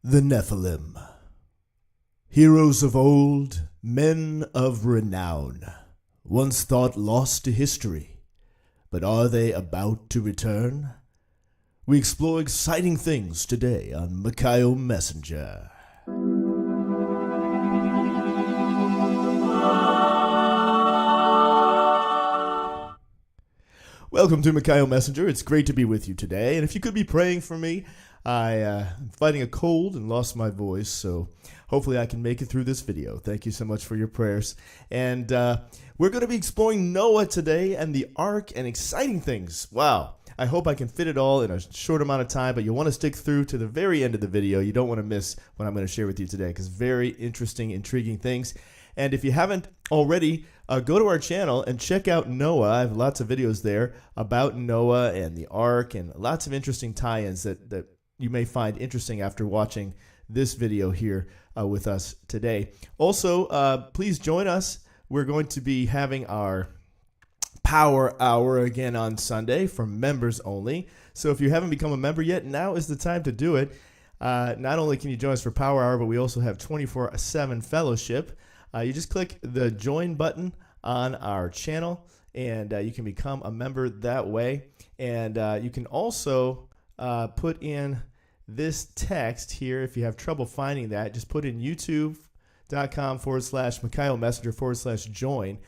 The NEPHILIM. Heroes of old, men of renown, once thought lost to history, but are they about to return? We explore exciting things today on Mikhail Messenger. Welcome to Mikhail Messenger. It's great to be with you today, and if you could be praying for me, I'm fighting a cold and lost my voice, so hopefully I can make it through this video. Thank you so much for your prayers. And we're going to be exploring Noah today and the ark and exciting things. Wow. I hope I can fit it all in a short amount of time, but you'll want to stick through to the very end of the video. You don't want to miss what I'm going to share with you today because very interesting, intriguing things. And if you haven't already, go to our channel and check out Noah. I have lots of videos there about Noah and the ark and lots of interesting tie-ins that you may find interesting after watching this video here with us today. Also, please join us. We're going to be having our Power Hour again on Sunday for members only. So if you haven't become a member yet, now is the time to do it. Not only can you join us for Power Hour, but we also have 24/7 fellowship. You just click the join button on our channel, and you can become a member that way. And you can also put in this text here. If you have trouble finding that, just put in youtube.com/Mikhail Messenger/join.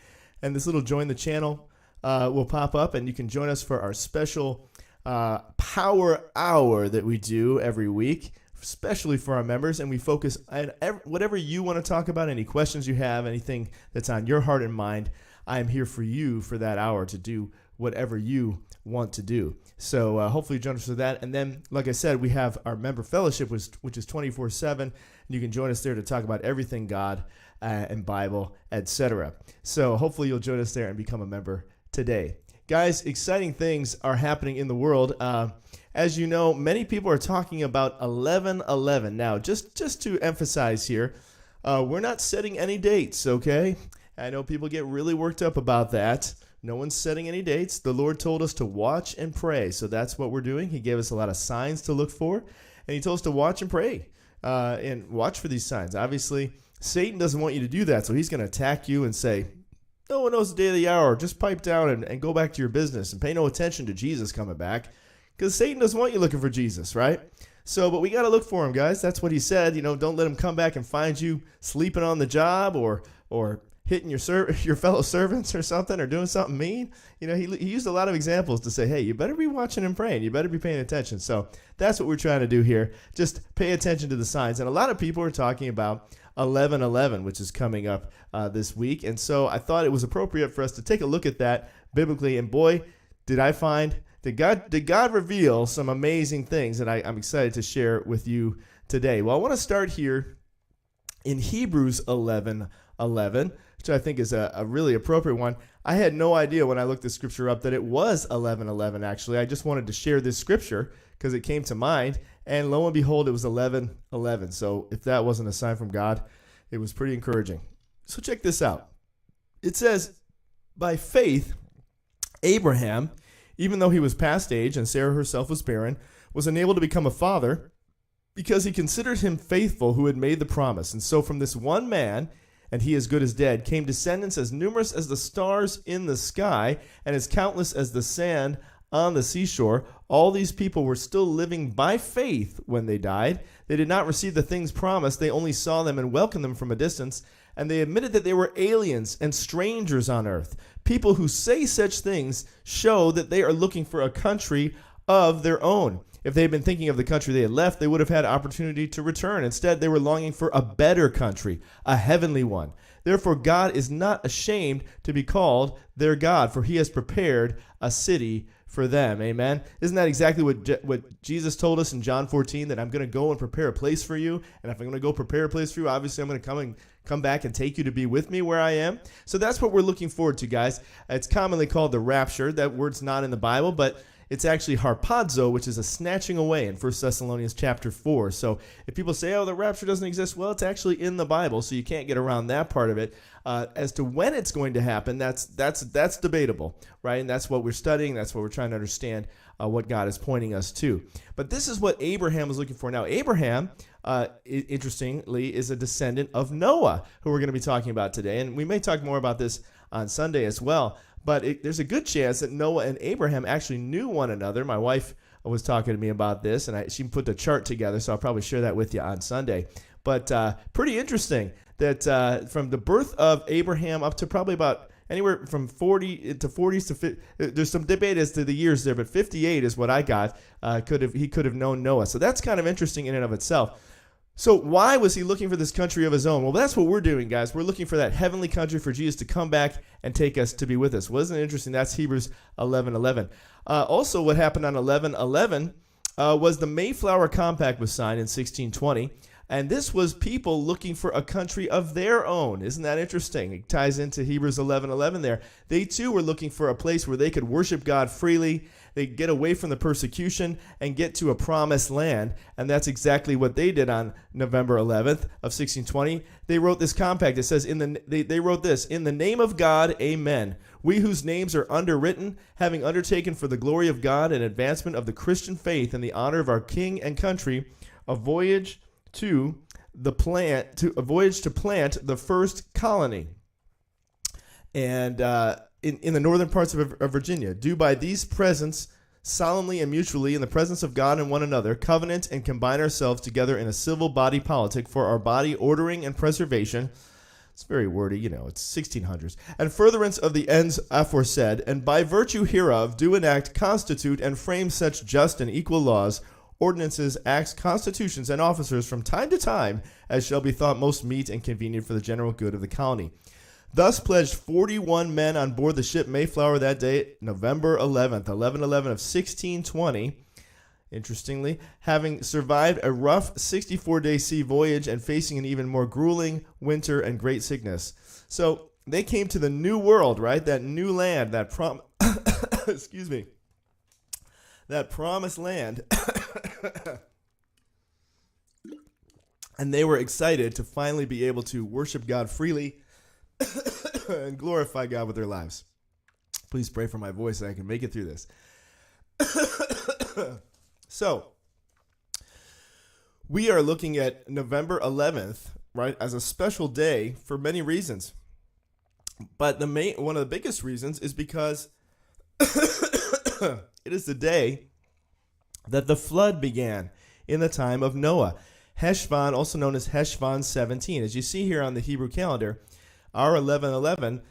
And this little join the channel will pop up, and you can join us for our special Power Hour that we do every week, especially for our members. And we focus on whatever you want to talk about, any questions you have, anything that's on your heart and mind. I am here for you for that hour to do whatever you want to do. So hopefully join us for that. And then, like I said, we have our member fellowship, which is 24/7. You can join us there to talk about everything God and Bible, etc. So hopefully you'll join us there and become a member today. Guys, exciting things are happening in the world. As you know, many people are talking about 11/11. Now, just to emphasize here, we're not setting any dates, okay? I know people get really worked up about that. No one's setting any dates. The Lord told us to watch and pray, so that's what we're doing. He gave us a lot of signs to look for, and he told us to watch and pray and watch for these signs. Obviously, Satan doesn't want you to do that, so he's going to attack you and say, no one knows the day of the hour. Just pipe down and go back to your business and pay no attention to Jesus coming back, because Satan doesn't want you looking for Jesus, right? So, but we got to look for him, guys. That's what he said. You know, don't let him come back and find you sleeping on the job or hitting your fellow servants or something, or doing something mean. You know, he used a lot of examples to say, hey, you better be watching and praying. You better be paying attention. So that's what we're trying to do here. Just pay attention to the signs. And a lot of people are talking about 11/11, which is coming up this week. And so I thought it was appropriate for us to take a look at that biblically. And boy, did God reveal some amazing things that I'm excited to share with you today. Well, I want to start here in Hebrews 11:11, which I think is a really appropriate one. I had no idea when I looked this scripture up that it was 11:11, actually. I just wanted to share this scripture because it came to mind, and lo and behold, it was 11:11. So if that wasn't a sign from God, it was pretty encouraging. So check this out. It says, by faith, Abraham, even though he was past age and Sarah herself was barren, was enabled to become a father because he considered him faithful who had made the promise. And so from this one man, and he as good as dead, came descendants as numerous as the stars in the sky and as countless as the sand on the seashore. All these people were still living by faith when they died. They did not receive the things promised. They only saw them and welcomed them from a distance. And they admitted that they were aliens and strangers on earth. People who say such things show that they are looking for a country of their own. If they had been thinking of the country they had left, they would have had opportunity to return. Instead, they were longing for a better country, a heavenly one. Therefore, God is not ashamed to be called their God, for he has prepared a city for them. Amen. Isn't that exactly what Jesus told us in John 14, that I'm going to go and prepare a place for you? And if I'm going to go prepare a place for you, obviously I'm going to come back and take you to be with me where I am. So that's what we're looking forward to, guys. It's commonly called the rapture. That word's not in the Bible, but it's actually harpazo, which is a snatching away in 1 Thessalonians chapter 4. So if people say, oh, the rapture doesn't exist, well, it's actually in the Bible, so you can't get around that part of it. As to when it's going to happen, that's debatable, right? And that's what we're studying. That's what we're trying to understand, what God is pointing us to. But this is what Abraham was looking for. Now, Abraham, interestingly, is a descendant of Noah, who we're going to be talking about today. And we may talk more about this on Sunday as well. But there's a good chance that Noah and Abraham actually knew one another. My wife was talking to me about this, and she put the chart together, so I'll probably share that with you on Sunday. But pretty interesting that from the birth of Abraham up to probably about anywhere from 40 to 40s to 50, there's some debate as to the years there, but 58 is what I got. He could have known Noah. So that's kind of interesting in and of itself. So why was he looking for this country of his own? Well, that's what we're doing, guys. We're looking for that heavenly country for Jesus to come back and take us to be with us. Wasn't it interesting? That's Hebrews 11:11. Also, what happened on 11:11 was the Mayflower Compact was signed in 1620. And this was people looking for a country of their own. Isn't that interesting? It ties into Hebrews 11:11 there. They too were looking for a place where they could worship God freely. They get away from the persecution and get to a promised land. And that's exactly what they did on November 11th of 1620. They wrote this compact. It says, they wrote this, "In the name of God, amen. We whose names are underwritten, having undertaken for the glory of God and advancement of the Christian faith and the honor of our king and country, a voyage to plant the first colony." And in the northern parts of Virginia, do by these presents solemnly and mutually in the presence of God and one another, covenant and combine ourselves together in a civil body politic for our body ordering and preservation. It's very wordy, it's 1600s. And furtherance of the ends aforesaid, and by virtue hereof do enact, constitute, and frame such just and equal laws, ordinances, acts, constitutions, and officers from time to time as shall be thought most meet and convenient for the general good of the colony. Thus pledged 41 men on board the ship Mayflower that day, November 11th, 11/11 of 1620. Interestingly, having survived a rough 64-day sea voyage and facing an even more grueling winter and great sickness. So they came to the new world, right? That new land, that excuse me, that promised land. And they were excited to finally be able to worship God freely and glorify God with their lives. Please pray for my voice so I can make it through this. So, we are looking at November 11th, right, as a special day for many reasons. But one of the biggest reasons is because it is the day that the flood began in the time of Noah. Heshvan, also known as Heshvan 17. As you see here on the Hebrew calendar, our 11:11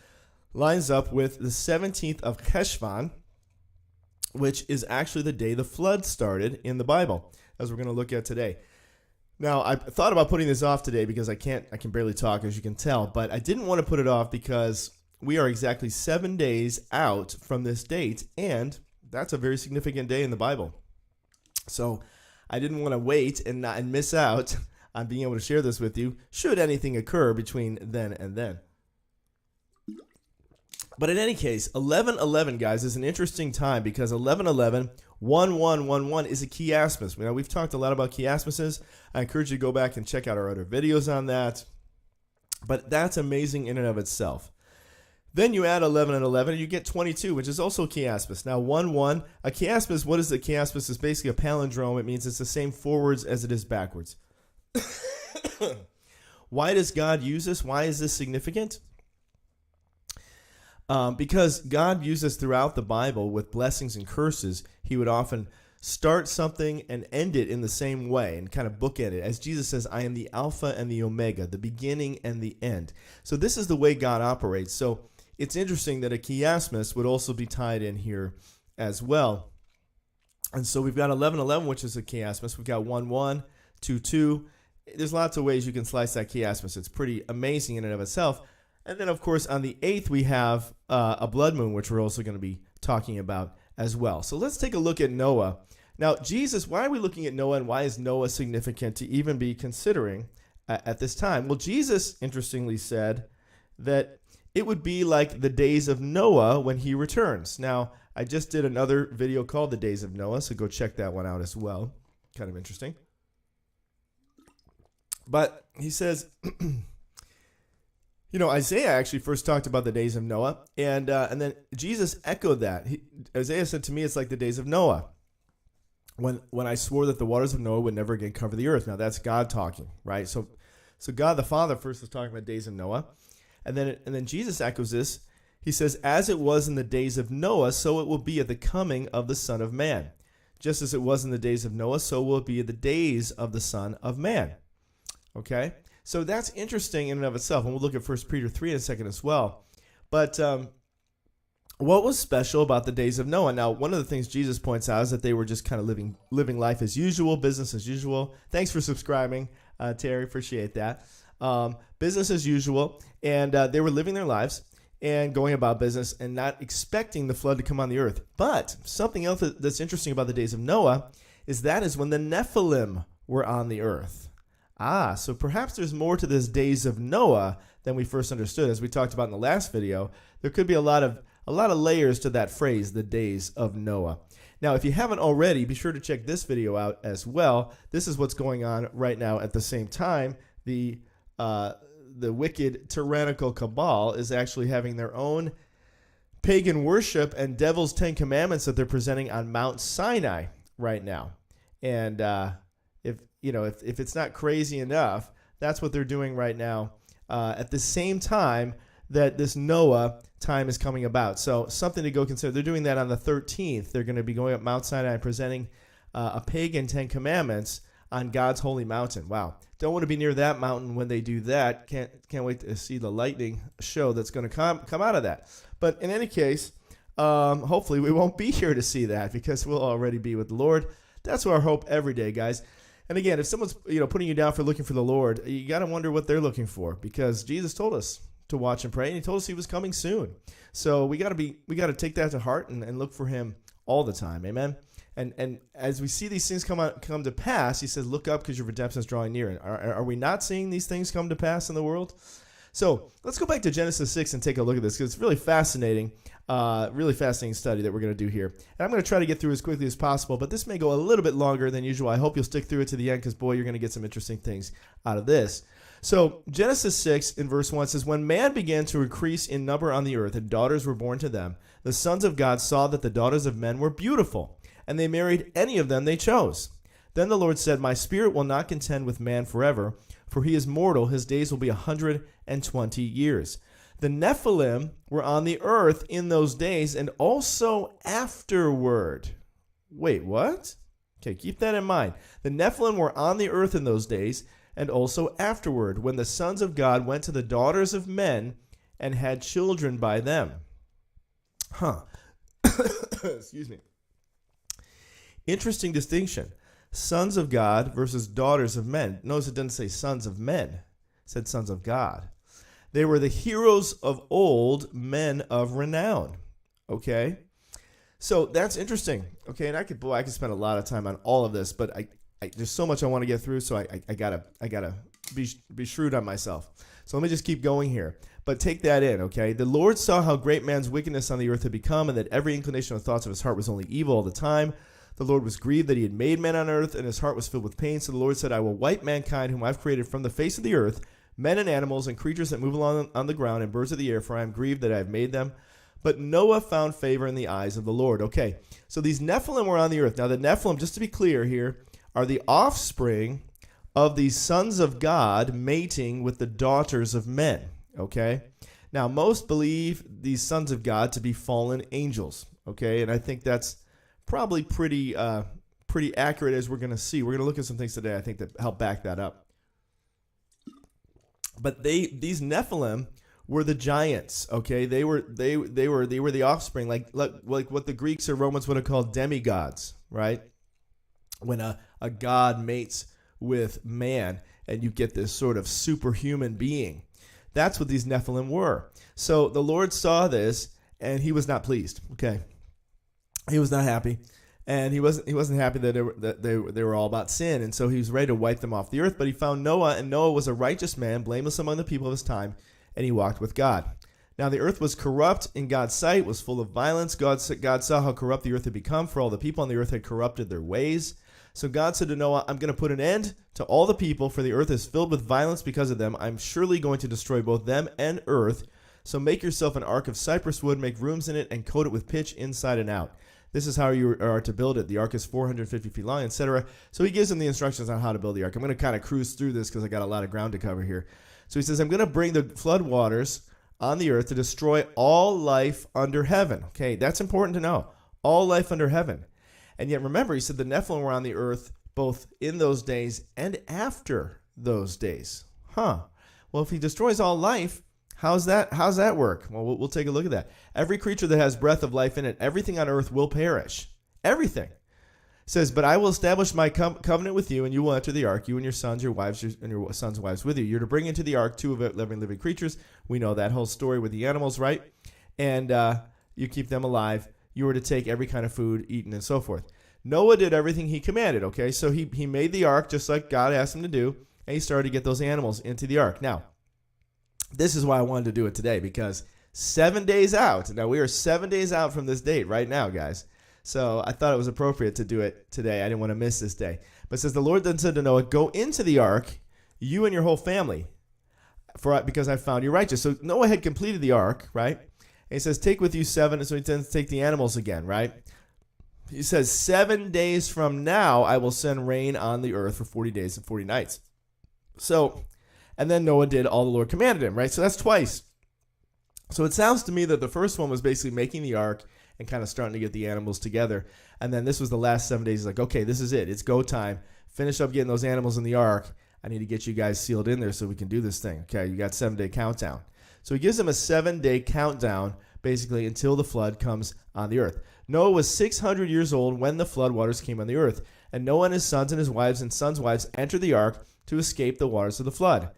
lines up with the 17th of Heshvan, which is actually the day the flood started in the Bible, as we're going to look at today. Now, I thought about putting this off today because I can barely talk, as you can tell, but I didn't want to put it off because we are exactly 7 days out from this date, and that's a very significant day in the Bible. So I didn't want to wait and miss out on being able to share this with you, should anything occur between then and then. But in any case, 11:11, guys, is an interesting time because 11:11, 1111 is a chiasmus. Now, we've talked a lot about chiasmuses. I encourage you to go back and check out our other videos on that. But that's amazing in and of itself. Then you add 11 and 11, and you get 22, which is also chiasmus. Now, 1-1, a chiasmus, what is a chiasmus? It's basically a palindrome. It means it's the same forwards as it is backwards. Why does God use this? Why is this significant? Because God uses throughout the Bible with blessings and curses. He would often start something and end it in the same way and kind of bookend it. As Jesus says, I am the Alpha and the Omega, the beginning and the end. So this is the way God operates. So it's interesting that a chiasmus would also be tied in here as well. And so we've got 11:11, which is a chiasmus. We've got 1-1, 2-2. There's lots of ways you can slice that chiasmus. It's pretty amazing in and of itself. And then, of course, on the 8th, we have a blood moon, which we're also going to be talking about as well. So let's take a look at Noah. Now, Jesus, why are we looking at Noah, and why is Noah significant to even be considering at this time? Well, Jesus, interestingly, said that it would be like the days of Noah when he returns. Now, I just did another video called The Days of Noah, so go check that one out as well. Kind of interesting. But he says, Isaiah actually first talked about the days of Noah, and then Jesus echoed that. Isaiah said, to me, it's like the days of Noah, when I swore that the waters of Noah would never again cover the earth. Now, that's God talking, right? So God the Father first was talking about days of Noah, and then Jesus echoes this. He says, as it was in the days of Noah, so it will be at the coming of the Son of Man. Just as it was in the days of Noah, so will it be in the days of the Son of Man. Okay? So that's interesting in and of itself, and we'll look at 1 Peter 3 in a second as well. But what was special about the days of Noah? Now, one of the things Jesus points out is that they were just kind of living life as usual, business as usual. Thanks for subscribing, Terry. Appreciate that. Business as usual, and they were living their lives and going about business and not expecting the flood to come on the earth. But something else that's interesting about the days of Noah is when the NEPHILIM were on the earth. So perhaps there's more to this days of Noah than we first understood. As we talked about in the last video, there could be a lot of layers to that phrase, the days of Noah. Now, if you haven't already, be sure to check this video out as well. This is what's going on right now at the same time. The wicked tyrannical cabal is actually having their own pagan worship and devil's 10 commandments that they're presenting on Mount Sinai right now. And if it's not crazy enough, that's what they're doing right now at the same time that this Noah time is coming about. So something to go consider. They're doing that on the 13th. They're going to be going up Mount Sinai and presenting a pagan 10 commandments on God's holy mountain. Wow. Don't want to be near that mountain when they do that. Can't wait to see the lightning show that's going to come out of that. But in any case, hopefully we won't be here to see that because we'll already be with the Lord. That's our hope every day, guys. And again, if someone's putting you down for looking for the Lord, you got to wonder what they're looking for, because Jesus told us to watch and pray, and he told us he was coming soon. So we got to take that to heart and look for him all the time. Amen. And as we see these things come to pass, he says, look up because your redemption is drawing near. And are we not seeing these things come to pass in the world? So let's go back to Genesis 6 and take a look at this, because it's really fascinating study that we're going to do here. And I'm going to try to get through as quickly as possible, but this may go a little bit longer than usual. I hope you'll stick through it to the end, because, boy, you're going to get some interesting things out of this. So Genesis 6 in verse 1 says, when man began to increase in number on the earth and daughters were born to them, the sons of God saw that the daughters of men were beautiful, and they married any of them they chose. Then the Lord said, my spirit will not contend with man forever, for he is mortal. His days will be 120 years. The Nephilim were on the earth in those days and also afterward. Wait, what? Okay, keep that in mind. The Nephilim were on the earth in those days and also afterward, when the sons of God went to the daughters of men and had children by them. Excuse me. Interesting distinction. Sons of God versus daughters of men. Notice it didn't say sons of men. It said sons of God. They were the heroes of old, men of renown. Okay? So that's interesting. Okay, and I could spend a lot of time on all of this, but there's so much I want to get through, so I gotta be shrewd on myself. So let me just keep going here. But take that in, okay? The Lord saw how great man's wickedness on the earth had become, and that every inclination of the thoughts of his heart was only evil all the time. The Lord was grieved that he had made man on earth, and his heart was filled with pain. So the Lord said, I will wipe mankind, whom I've created from the face of the earth, men and animals and creatures that move along on the ground and birds of the air, for I am grieved that I have made them. But Noah found favor in the eyes of the Lord. Okay, so these Nephilim were on the earth. Now the Nephilim, just to be clear here, are the offspring of these sons of God mating with the daughters of men. Okay, now most believe these sons of God to be fallen angels. Okay, and I think that's probably pretty accurate, as we're going to see. We're going to look at some things today, I think, that help back that up. But these Nephilim were the giants. Okay, they were the offspring, like what the Greeks or Romans would have called demigods, right? When a god mates with man, and you get this sort of superhuman being. That's what these Nephilim were. So the Lord saw this, and he was not pleased. Okay. He was not happy, and he wasn't happy that they were all about sin, and so he was ready to wipe them off the earth. But he found Noah, and Noah was a righteous man, blameless among the people of his time, and he walked with God. Now the earth was corrupt in God's sight, was full of violence. God saw how corrupt the earth had become, for all the people on the earth had corrupted their ways. So God said to Noah, I'm going to put an end to all the people, for the earth is filled with violence because of them. I'm surely going to destroy both them and earth. So make yourself an ark of cypress wood, make rooms in it, and coat it with pitch inside and out. This is how you are to build it. The ark is 450 feet long, etc. So he gives them the instructions on how to build the ark. I'm going to kind of cruise through this because I got a lot of ground to cover here. So he says, I'm going to bring the flood waters on the earth to destroy all life under heaven. Okay, that's important to know. All life under heaven. And yet remember, he said the Nephilim were on the earth both in those days and after those days. Well, if he destroys all life, how's that work? Well, we'll take a look at that. Every creature that has breath of life in it, everything on earth will perish. Everything. It says, but I will establish my covenant with you, and you will enter the ark, you and your sons, your wives, and your sons' wives with you. You're to bring into the ark 2 of it living creatures. We know that whole story with the animals, right? And you keep them alive. You were to take every kind of food eaten and so forth. Noah did everything he commanded, okay? So he made the ark just like God asked him to do, and he started to get those animals into the ark. Now, this is why I wanted to do it today, because 7 days out. Now, we are 7 days out from this date right now, guys. So I thought it was appropriate to do it today. I didn't want to miss this day. But it says, the Lord then said to Noah, go into the ark, you and your whole family, because I found you righteous. So Noah had completed the ark, right? And he says, take with you 7. So he tends to take the animals again, right? He says, 7 days from now, I will send rain on the earth for 40 days and 40 nights. So, and then Noah did all the Lord commanded him, right? So that's twice. So it sounds to me that the first one was basically making the ark and kind of starting to get the animals together. And then this was the last 7 days. He's like, okay, this is it. It's go time. Finish up getting those animals in the ark. I need to get you guys sealed in there so we can do this thing. Okay, you got 7-day countdown. So he gives them a 7-day countdown, basically, until the flood comes on the earth. Noah was 600 years old when the flood waters came on the earth. And Noah and his sons and his wives and sons' wives entered the ark to escape the waters of the flood.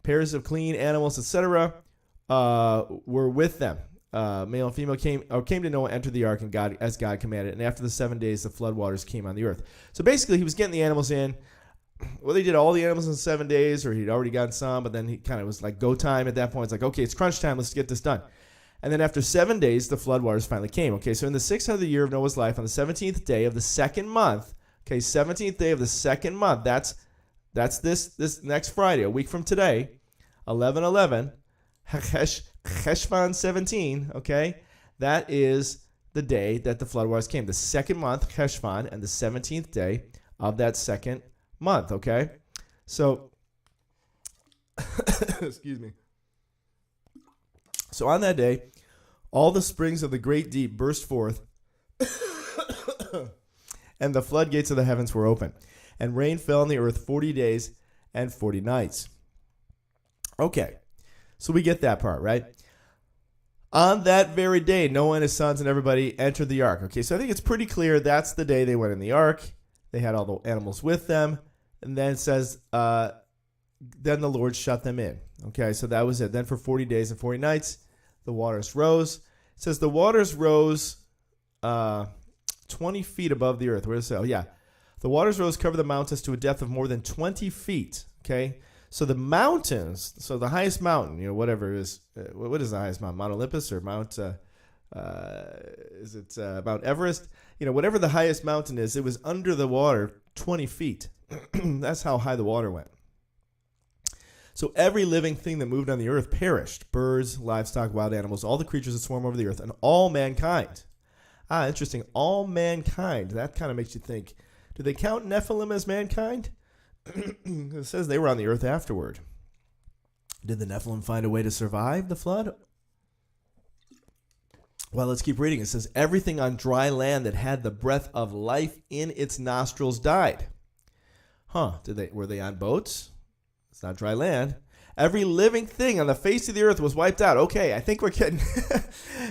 Pairs of clean animals, etc., were with them. Male and female came to Noah, entered the ark, and as God commanded. And after the 7 days, the flood waters came on the earth. So basically, he was getting the animals in. Whether he did all the animals in 7 days or he'd already gotten some, but then he kind of was like go time at that point. It's like, okay, it's crunch time. Let's get this done. And then after 7 days, the flood waters finally came. Okay, so in the 600th year of Noah's life, on the 17th day of the second month, okay, 17th day of the second month, that's this next Friday, a week from today, 11/11, Cheshvan 17, okay, that is the day that the flood waters came. The second month, Cheshvan, and the 17th day of that second month, okay? So, excuse me. So on that day, all the springs of the great deep burst forth, and the floodgates of the heavens were open, and rain fell on the earth 40 days and 40 nights. Okay, so we get that part, right? On that very day, Noah and his sons and everybody entered the ark. Okay, so I think it's pretty clear that's the day they went in the ark. They had all the animals with them. And then it says, then the Lord shut them in. Okay, so that was it. Then for 40 days and 40 nights, the waters rose. It says the waters rose 20 feet above the earth. Where does it say? Oh, yeah. The waters rose, covered the mountains to a depth of more than 20 feet. Okay, so the mountains, so the highest mountain, whatever it is, what is the highest mountain? Mount Olympus or Mount, is it Mount Everest? Whatever the highest mountain is, it was under the water 20 feet. That's how high the water went. So every living thing that moved on the earth perished. Birds, livestock, wild animals, all the creatures that swarm over the earth, and all mankind. Interesting. All mankind. That kind of makes you think, do they count Nephilim as mankind? It says they were on the earth afterward. Did the Nephilim find a way to survive the flood? Well, let's keep reading. It says, everything on dry land that had the breath of life in its nostrils died. Were they on boats? It's not dry land. Every living thing on the face of the earth was wiped out. Okay, I think we're getting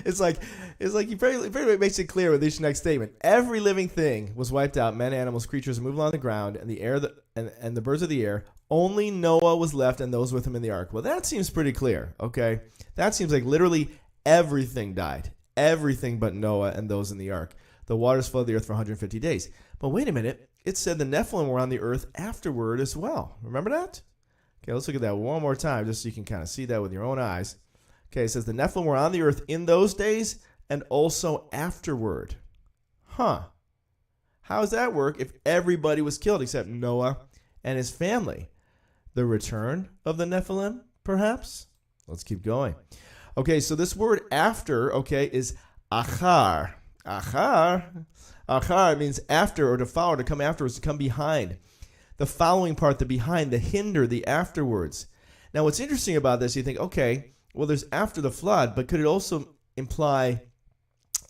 it's like he very makes it clear with each next statement. Every living thing was wiped out, men, animals, creatures moving along the ground, and the air and the birds of the air. Only Noah was left and those with him in the ark. Well, that seems pretty clear, okay? That seems like literally everything died. Everything but Noah and those in the ark. The waters flooded the earth for 150 days. But wait a minute. It said the Nephilim were on the earth afterward as well. Remember that? Okay, let's look at that one more time just so you can kind of see that with your own eyes. Okay, it says the Nephilim were on the earth in those days and also afterward. Huh. How does that work if everybody was killed except Noah and his family? The return of the Nephilim, perhaps? Let's keep going. Okay, so this word after, okay, is achar. Achar means after or to follow, to come afterwards, to come behind. The following part, the behind, the hinder, the afterwards. Now, what's interesting about this, you think, okay, well, there's after the flood, but could it also imply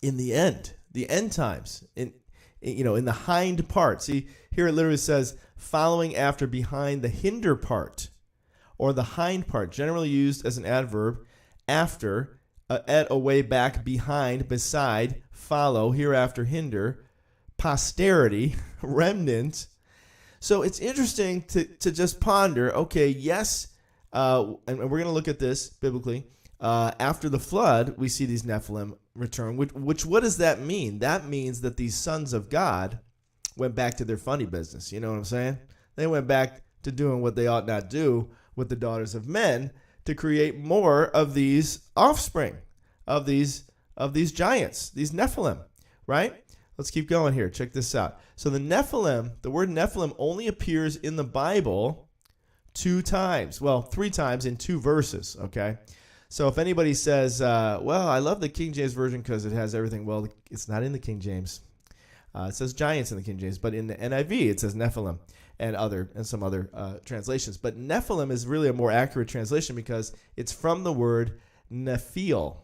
in the end times, in the hind part? See, here it literally says following after, behind, the hinder part or the hind part, generally used as an adverb, after, at, away, back, behind, beside, follow, hereafter, hinder, posterity, remnant. So it's interesting to just ponder, okay, yes, and we're going to look at this biblically. After the flood, we see these Nephilim return, which what does that mean? That means that these sons of God went back to their funny business. You know what I'm saying? They went back to doing what they ought not do with the daughters of men, to create more of these offspring, of these giants, these Nephilim, right? Let's keep going here. Check this out. So the Nephilim, the word Nephilim only appears in the Bible 2 times. Well, 3 times in 2 verses, okay? So if anybody says, well, I love the King James Version because it has everything, well, it's not in the King James. It says giants in the King James, but in the NIV it says Nephilim and some other translations. But Nephilim is really a more accurate translation because it's from the word nephil.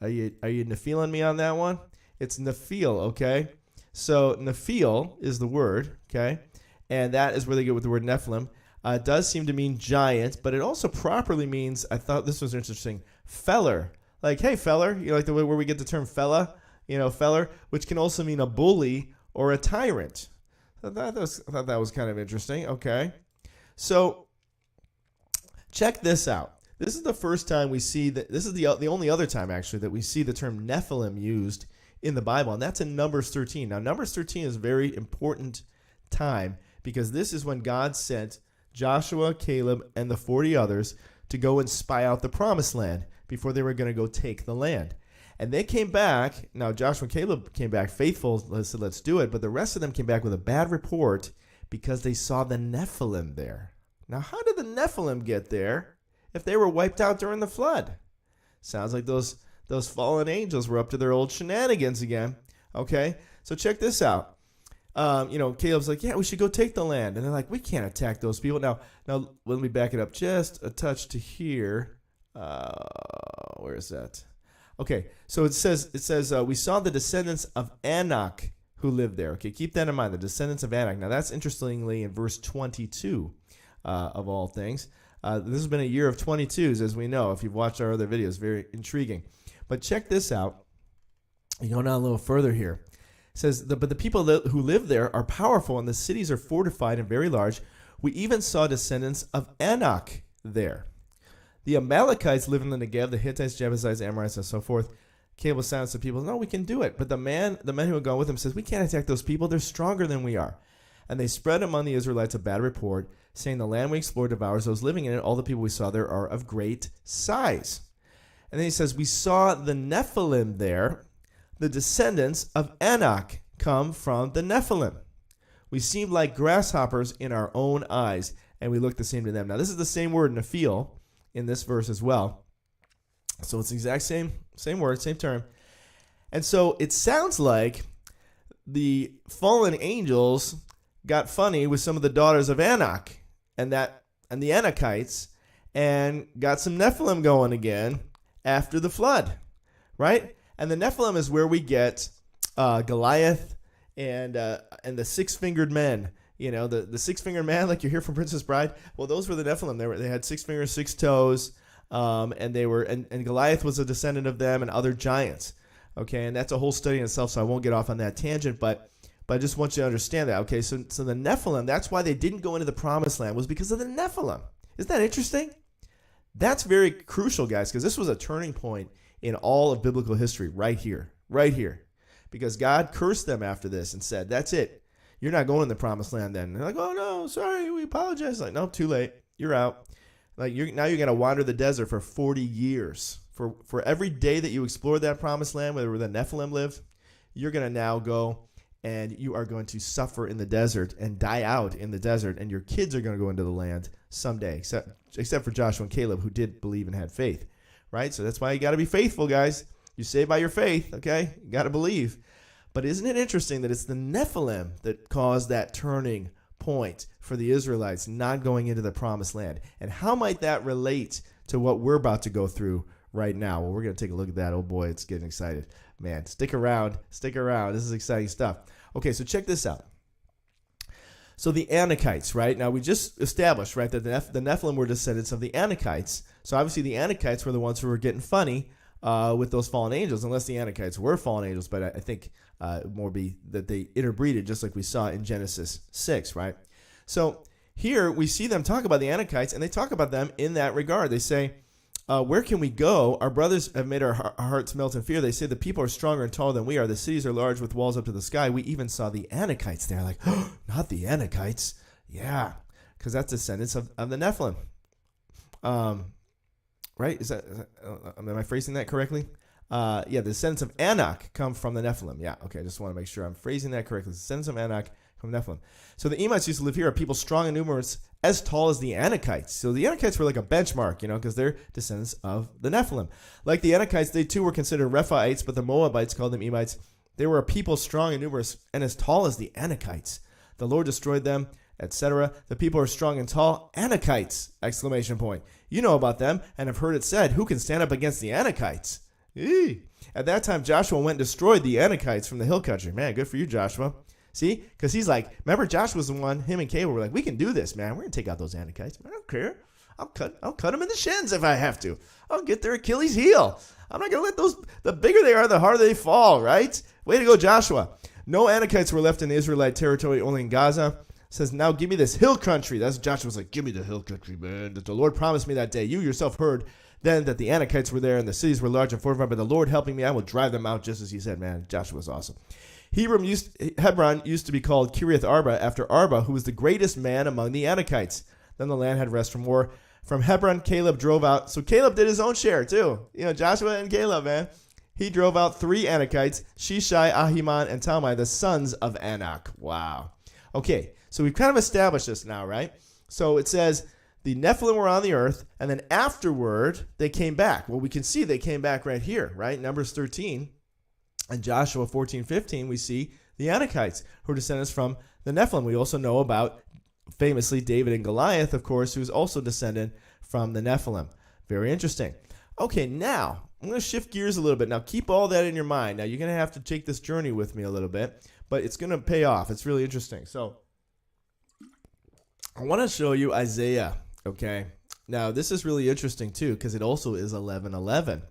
Are you nephiling me on that one? It's nephil, okay? So nephil is the word, okay? And that is where they get with the word Nephilim. It does seem to mean giant, but it also properly means, I thought this was interesting, feller. Like, hey, feller, like the way where we get the term fella, feller, which can also mean a bully or a tyrant. I thought that was kind of interesting. Okay. So check this out. This is the first time we see that. This is the only other time, actually, that we see the term Nephilim used in the Bible, and that's in Numbers 13. Now, Numbers 13 is a very important time because this is when God sent Joshua, Caleb, and the 40 others to go and spy out the promised land before they were going to go take the land. And they came back. Now, Joshua and Caleb came back faithful. They said, let's do it. But the rest of them came back with a bad report because they saw the Nephilim there. Now, how did the Nephilim get there if they were wiped out during the flood? Sounds like those fallen angels were up to their old shenanigans again. Okay, so check this out. Caleb's like, yeah, we should go take the land. And they're like, we can't attack those people. Now, let me back it up just a touch to here. Where is that? Okay, so it says we saw the descendants of Anak who lived there. Okay, keep that in mind, the descendants of Anak. Now, that's interestingly in verse 22 of all things. This has been a year of 22s, as we know, if you've watched our other videos. Very intriguing. But check this out. You go down a little further here. It says, but the people who live there are powerful, and the cities are fortified and very large. We even saw descendants of Anak there. The Amalekites live in the Negev, the Hittites, Jebusites, Amorites, and so forth. Caleb silenced the people. No, we can do it. But the men who had gone with him says, we can't attack those people. They're stronger than we are. And they spread among the Israelites a bad report, saying the land we explored devours those living in it. All the people we saw there are of great size. And then he says, we saw the Nephilim there, the descendants of Anak come from the Nephilim. We seemed like grasshoppers in our own eyes, and we looked the same to them. Now, this is the same word, nephil, in this verse as well. So it's the exact same word, same term. And so it sounds like the fallen angels got funny with some of the daughters of Anak and the Anakites and got some Nephilim going again after the flood, right? And the Nephilim is where we get Goliath and the six-fingered men. The six-fingered man, like you hear from Princess Bride. Well, those were the Nephilim. They had 6 fingers, 6 toes, and Goliath was a descendant of them and other giants. Okay, and that's a whole study in itself, so I won't get off on that tangent, but I just want you to understand that. Okay, so the Nephilim, that's why they didn't go into the promised land, was because of the Nephilim. Isn't that interesting? That's very crucial, guys, because this was a turning point in all of biblical history right here, because God cursed them after this and said, that's it. You're not going in the promised land then. And they're like, oh, no, sorry, we apologize. Like, no, too late. You're out. Like you're going to wander the desert for 40 years. For every day that you explore that promised land, where the Nephilim live, you're going to now go and you are going to suffer in the desert and die out in the desert, and your kids are going to go into the land someday, except for Joshua and Caleb, who did believe and had faith, right? So that's why you got to be faithful, guys. You saved by your faith, okay? You got to believe. But isn't it interesting that it's the Nephilim that caused that turning point for the Israelites not going into the promised land? And how might that relate to what we're about to go through right now? Well, we're going to take a look at that. Oh boy, it's getting excited. Man, stick around. Stick around. This is exciting stuff. Okay, so check this out. So the Anakites, right? Now we just established, right, that the Nephilim were descendants of the Anakites. So obviously the Anakites were the ones who were getting funny with those fallen angels, unless the Anakites were fallen angels, but I think more be that they interbreeded, just like we saw in Genesis 6, right? So here we see them talk about the Anakites, and they talk about them in that regard. They say, where can we go? Our brothers have made our hearts melt in fear. They say the people are stronger and taller than we are. The cities are large with walls up to the sky. We even saw the Anakites there. Like, oh, not the Anakites. Yeah, because that's descendants of the Nephilim. Right? Am I phrasing that correctly? Yeah, the descendants of Anak come from the Nephilim. Yeah, okay, I just want to make sure I'm phrasing that correctly. The descendants of Anak from Nephilim. So the Emites used to live here are people strong and numerous, as tall as the Anakites. So the Anakites were like a benchmark, because they're descendants of the Nephilim. Like the Anakites, they too were considered Rephaites, but the Moabites called them Emites. They were a people strong and numerous and as tall as the Anakites. The Lord destroyed them, etc. The people are strong and tall. Anakites! Exclamation point. You know about them and have heard it said, who can stand up against the Anakites? Eee. At that time, Joshua went and destroyed the Anakites from the hill country. Man, good for you, Joshua. See? Because he's like, remember, Joshua's the one, him and Caleb were like, we can do this, man. We're going to take out those Anakites. I don't care. I'll cut them in the shins if I have to. I'll get their Achilles heel. I'm not going to let those, the bigger they are, the harder they fall, right? Way to go, Joshua. No Anakites were left in the Israelite territory, only in Gaza. It says, now give me this hill country. That's Joshua's like, give me the hill country, man. That the Lord promised me that day. You yourself heard then that the Anakites were there and the cities were large and fortified, but the Lord helping me, I will drive them out just as he said. Man, Joshua's awesome. Hebron used to be called Kiriath Arba after Arba, who was the greatest man among the Anakites. Then the land had rest from war. From Hebron, Caleb drove out. So Caleb did his own share too. Joshua and Caleb, man. He drove out 3 Anakites, Shishai, Ahiman, and Talmai, the sons of Anak. Wow. Okay, so we've kind of established this now, right? So it says the Nephilim were on the earth, and then afterward they came back. Well, we can see they came back right here, right? Numbers 13. And Joshua 14:15, we see the Anakites, who are descendants from the Nephilim. We also know about, famously, David and Goliath, of course, who's also descendant from the Nephilim. Very interesting. Okay, now, I'm going to shift gears a little bit. Now, keep all that in your mind. Now, you're going to have to take this journey with me a little bit, but it's going to pay off. It's really interesting. So, I want to show you Isaiah, okay? Now, this is really interesting, too, because it also is 11:11.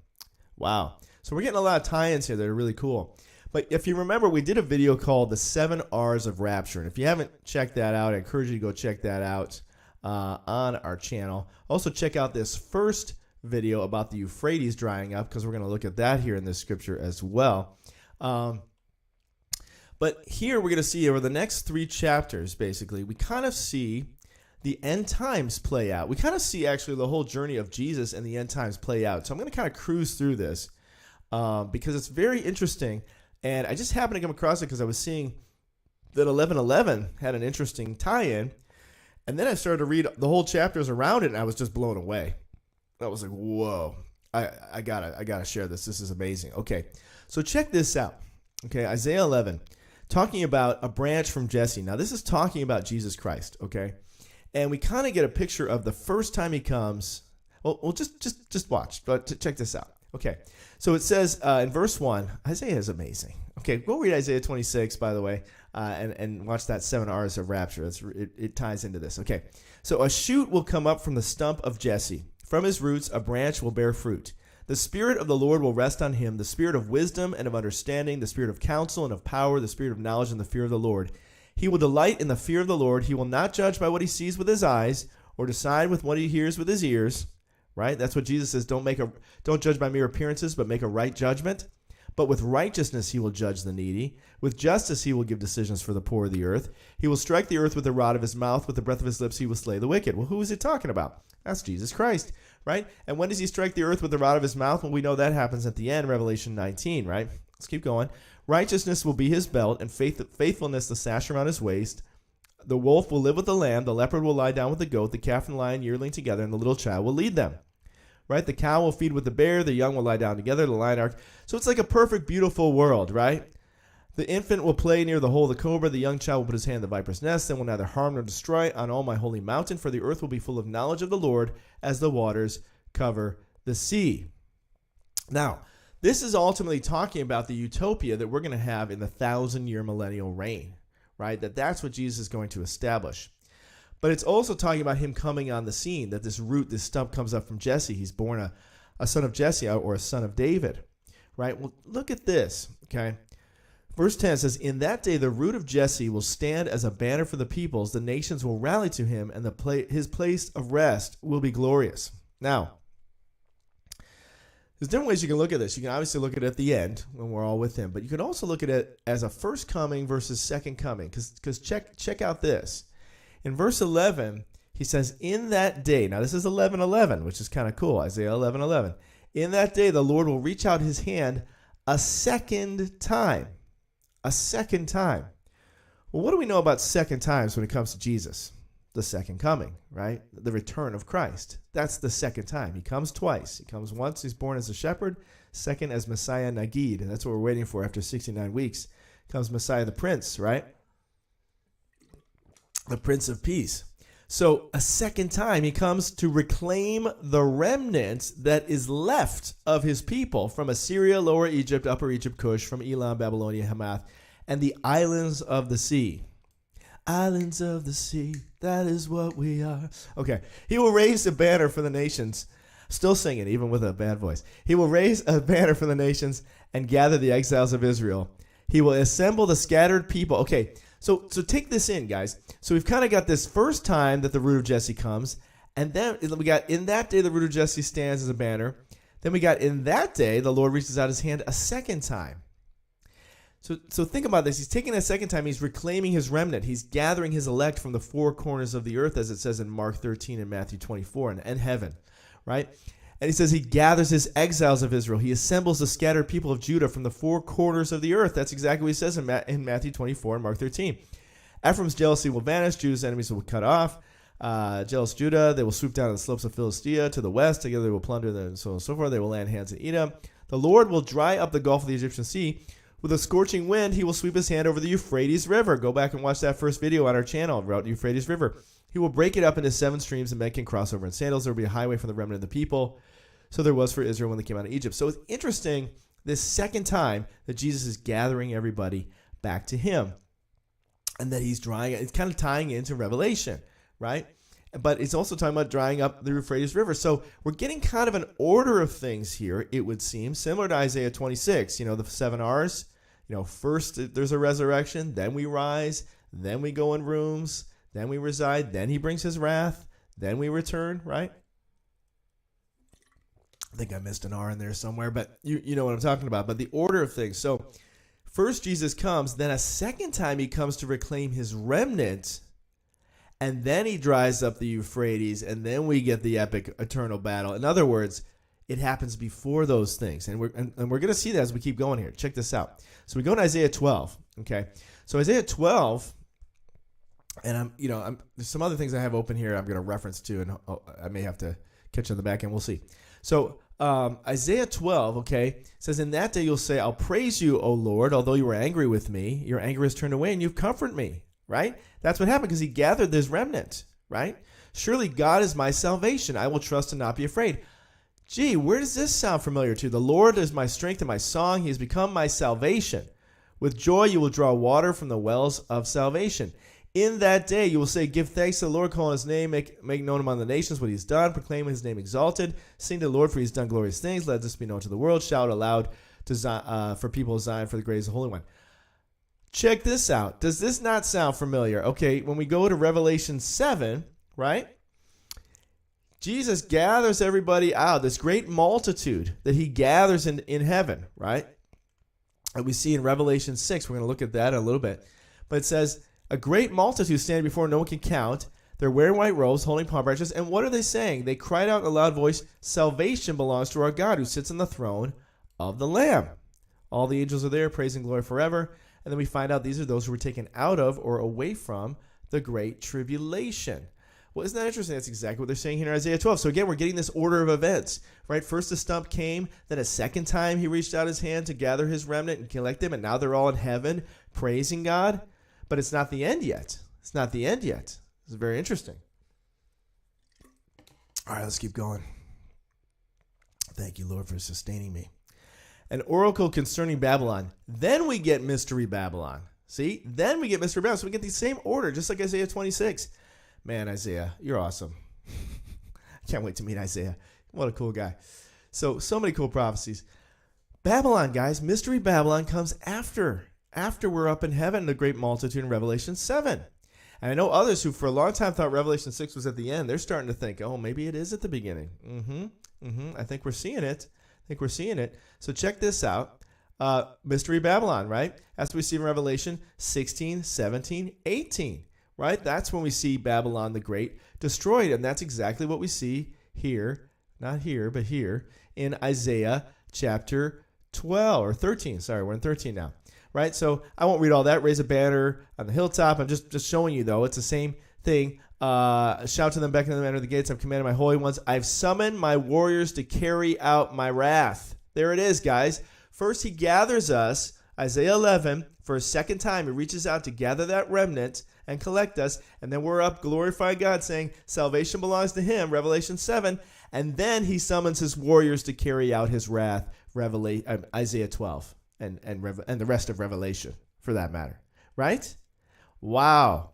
Wow. So we're getting a lot of tie-ins here that are really cool. But if you remember, we did a video called The 7 R's of Rapture. And if you haven't checked that out, I encourage you to go check that out on our channel. Also, check out this first video about the Euphrates drying up, because we're going to look at that here in this scripture as well. But here we're going to see over the next 3 chapters, basically, we kind of see the end times play out. We kind of see, actually, the whole journey of Jesus and the end times play out. So I'm going to kind of cruise through this. Because it's very interesting, and I just happened to come across it because I was seeing that 11:11 had an interesting tie-in, and then I started to read the whole chapters around it, and I was just blown away. I was like, whoa, I gotta share this. This is amazing. Okay, so check this out. Okay, Isaiah 11, talking about a branch from Jesse. Now, this is talking about Jesus Christ, okay? And we kind of get a picture of the first time he comes. Well, just watch, but check this out. Okay, so it says in verse 1, Isaiah is amazing. Okay, go read Isaiah 26, by the way, and watch that 7 R's of Rapture. It ties into this. Okay, so a shoot will come up from the stump of Jesse. From his roots, a branch will bear fruit. The Spirit of the Lord will rest on him, the Spirit of wisdom and of understanding, the Spirit of counsel and of power, the Spirit of knowledge and the fear of the Lord. He will delight in the fear of the Lord. He will not judge by what he sees with his eyes or decide with what he hears with his ears. Right? That's what Jesus says. Don't judge by mere appearances, but make a right judgment. But with righteousness he will judge the needy. With justice he will give decisions for the poor of the earth. He will strike the earth with the rod of his mouth. With the breath of his lips he will slay the wicked. Well, who is he talking about? That's Jesus Christ, right? And when does he strike the earth with the rod of his mouth? Well, we know that happens at the end, Revelation 19, right? Let's keep going. Righteousness will be his belt, and faithfulness the sash around his waist. The wolf will live with the lamb. The leopard will lie down with the goat. The calf and lion yearling together, and the little child will lead them. Right? The cow will feed with the bear. The young will lie down together. The lion ark. So it's like a perfect, beautiful world, right? The infant will play near the hole of the cobra. The young child will put his hand in the viper's nest and will neither harm nor destroy on all my holy mountain, for the earth will be full of knowledge of the Lord as the waters cover the sea. Now, this is ultimately talking about the utopia that we're going to have in the 1,000-year millennial reign, right? That's what Jesus is going to establish. But it's also talking about him coming on the scene, that this root, this stump comes up from Jesse. He's born a son of Jesse or a son of David, right? Well, look at this, okay? Verse 10 says, in that day the root of Jesse will stand as a banner for the peoples. The nations will rally to him, and his place of rest will be glorious. Now, there's different ways you can look at this. You can obviously look at it at the end when we're all with him, but you can also look at it as a first coming versus second coming, because check out this. In verse 11, he says, in that day, now this is 11:11, which is kind of cool, Isaiah 11:11. In that day, the Lord will reach out his hand a second time. A second time. Well, what do we know about second times when it comes to Jesus? The second coming, right? The return of Christ. That's the second time. He comes twice. He comes once, he's born as a shepherd. Second, as Messiah Nagid. And that's what we're waiting for after 69 weeks. Comes Messiah the Prince, right? The Prince of Peace. So a second time he comes to reclaim the remnant that is left of his people from Assyria, Lower Egypt, Upper Egypt, Cush, from Elam, Babylonia, Hamath, and the islands of the sea. Islands of the sea, that is what we are. Okay, he will raise a banner for the nations. Still singing, even with a bad voice. He will raise a banner for the nations and gather the exiles of Israel. He will assemble the scattered people. Okay, so take this in, guys. So we've kind of got this first time that the root of Jesse comes, and then we got in that day the root of Jesse stands as a banner. Then we got in that day the Lord reaches out his hand a second time. So think about this. He's taking a second time. He's reclaiming his remnant. He's gathering his elect from the four corners of the earth, as it says in Mark 13 and Matthew 24, and heaven, right? And he says he gathers his exiles of Israel. He assembles the scattered people of Judah from the four corners of the earth. That's exactly what he says in Matthew 24 and Mark 13. Ephraim's jealousy will vanish. Judah's enemies will be cut off. Jealous Judah, they will swoop down on the slopes of Philistia to the west. Together they will plunder them, and so on and so forth. They will land hands in Edom. The Lord will dry up the gulf of the Egyptian sea. With a scorching wind, he will sweep his hand over the Euphrates River. Go back and watch that first video on our channel about the Euphrates River. He will break it up into 7 streams, and men can cross over in sandals. There will be a highway for the remnant of the people. So there was for Israel when they came out of Egypt. So it's interesting, this second time that Jesus is gathering everybody back to him. And that he's drying, it's kind of tying into Revelation, right? But it's also talking about drying up the Euphrates River. So we're getting kind of an order of things here, it would seem, similar to Isaiah 26, the 7 R's. First there's a resurrection, then we rise, then we go in rooms, then we reside, then he brings his wrath, then we return, right? I think I missed an R in there somewhere, but you know what I'm talking about. But the order of things. So first Jesus comes, then a second time he comes to reclaim his remnant, and then he dries up the Euphrates, and then we get the epic eternal battle. In other words, it happens before those things. And we're going to see that as we keep going here. Check this out. So we go to Isaiah 12, okay? So Isaiah 12, and there's some other things I have open here I'm going to reference to, and I may have to catch on the back end. We'll see. So Isaiah 12, okay, says, in that day you'll say, I'll praise you, O Lord, although you were angry with me. Your anger is turned away, and you've comforted me, right? That's what happened because he gathered this remnant, right? Surely God is my salvation. I will trust and not be afraid. Gee, where does this sound familiar to? The Lord is my strength and my song. He has become my salvation. With joy you will draw water from the wells of salvation. In that day you will say, give thanks to the Lord, call on his name, make known among the nations what he's done, proclaim his name exalted, sing to the Lord for he's done glorious things, let this be known to the world, shout aloud for people of Zion for the grace of the Holy One. Check this out. Does this not sound familiar? Okay, when we go to Revelation 7, right? Jesus gathers everybody out, this great multitude that he gathers in heaven, right? that we see in Revelation 6. We're going to look at that in a little bit. But it says, a great multitude standing before no one can count. They're wearing white robes, holding palm branches. And what are they saying? They cried out in a loud voice, salvation belongs to our God who sits on the throne of the Lamb. All the angels are there, praising glory forever. And then we find out these are those who were taken out of or away from the great tribulation. Well, isn't that interesting? That's exactly what they're saying here in Isaiah 12. So again, we're getting this order of events, right? First the stump came, then a second time he reached out his hand to gather his remnant and collect them, and now they're all in heaven praising God. But it's not the end yet. It's not the end yet. It's very interesting. All right, let's keep going. Thank you, Lord, for sustaining me. An oracle concerning Babylon. Then we get Mystery Babylon. See? Then we get Mystery Babylon. So we get the same order, just like Isaiah 26. Man, Isaiah, you're awesome. I can't wait to meet Isaiah. What a cool guy. So many cool prophecies. Babylon, guys, Mystery Babylon comes after we're up in heaven, the great multitude in Revelation 7. And I know others who for a long time thought Revelation 6 was at the end. They're starting to think, oh, maybe it is at the beginning. I think we're seeing it. So check this out. Mystery Babylon, right? As we see in Revelation 16, 17, 18. Right? That's when we see Babylon the Great destroyed. And that's exactly what we see here, not here, but here in Isaiah chapter 12 or 13. Sorry, we're in 13 now. Right? So I won't read all that. Raise a banner on the hilltop. I'm just showing you, though. It's the same thing. Shout to them, beckon them, enter the gates. I've commanded my holy ones. I've summoned my warriors to carry out my wrath. There it is, guys. First, he gathers us, Isaiah 11, for a second time. He reaches out to gather that remnant and collect us. And then we're up glorifying God, saying salvation belongs to him, Revelation 7. And then he summons his warriors to carry out his wrath, Isaiah 12, and the rest of Revelation, for that matter. Right? Wow.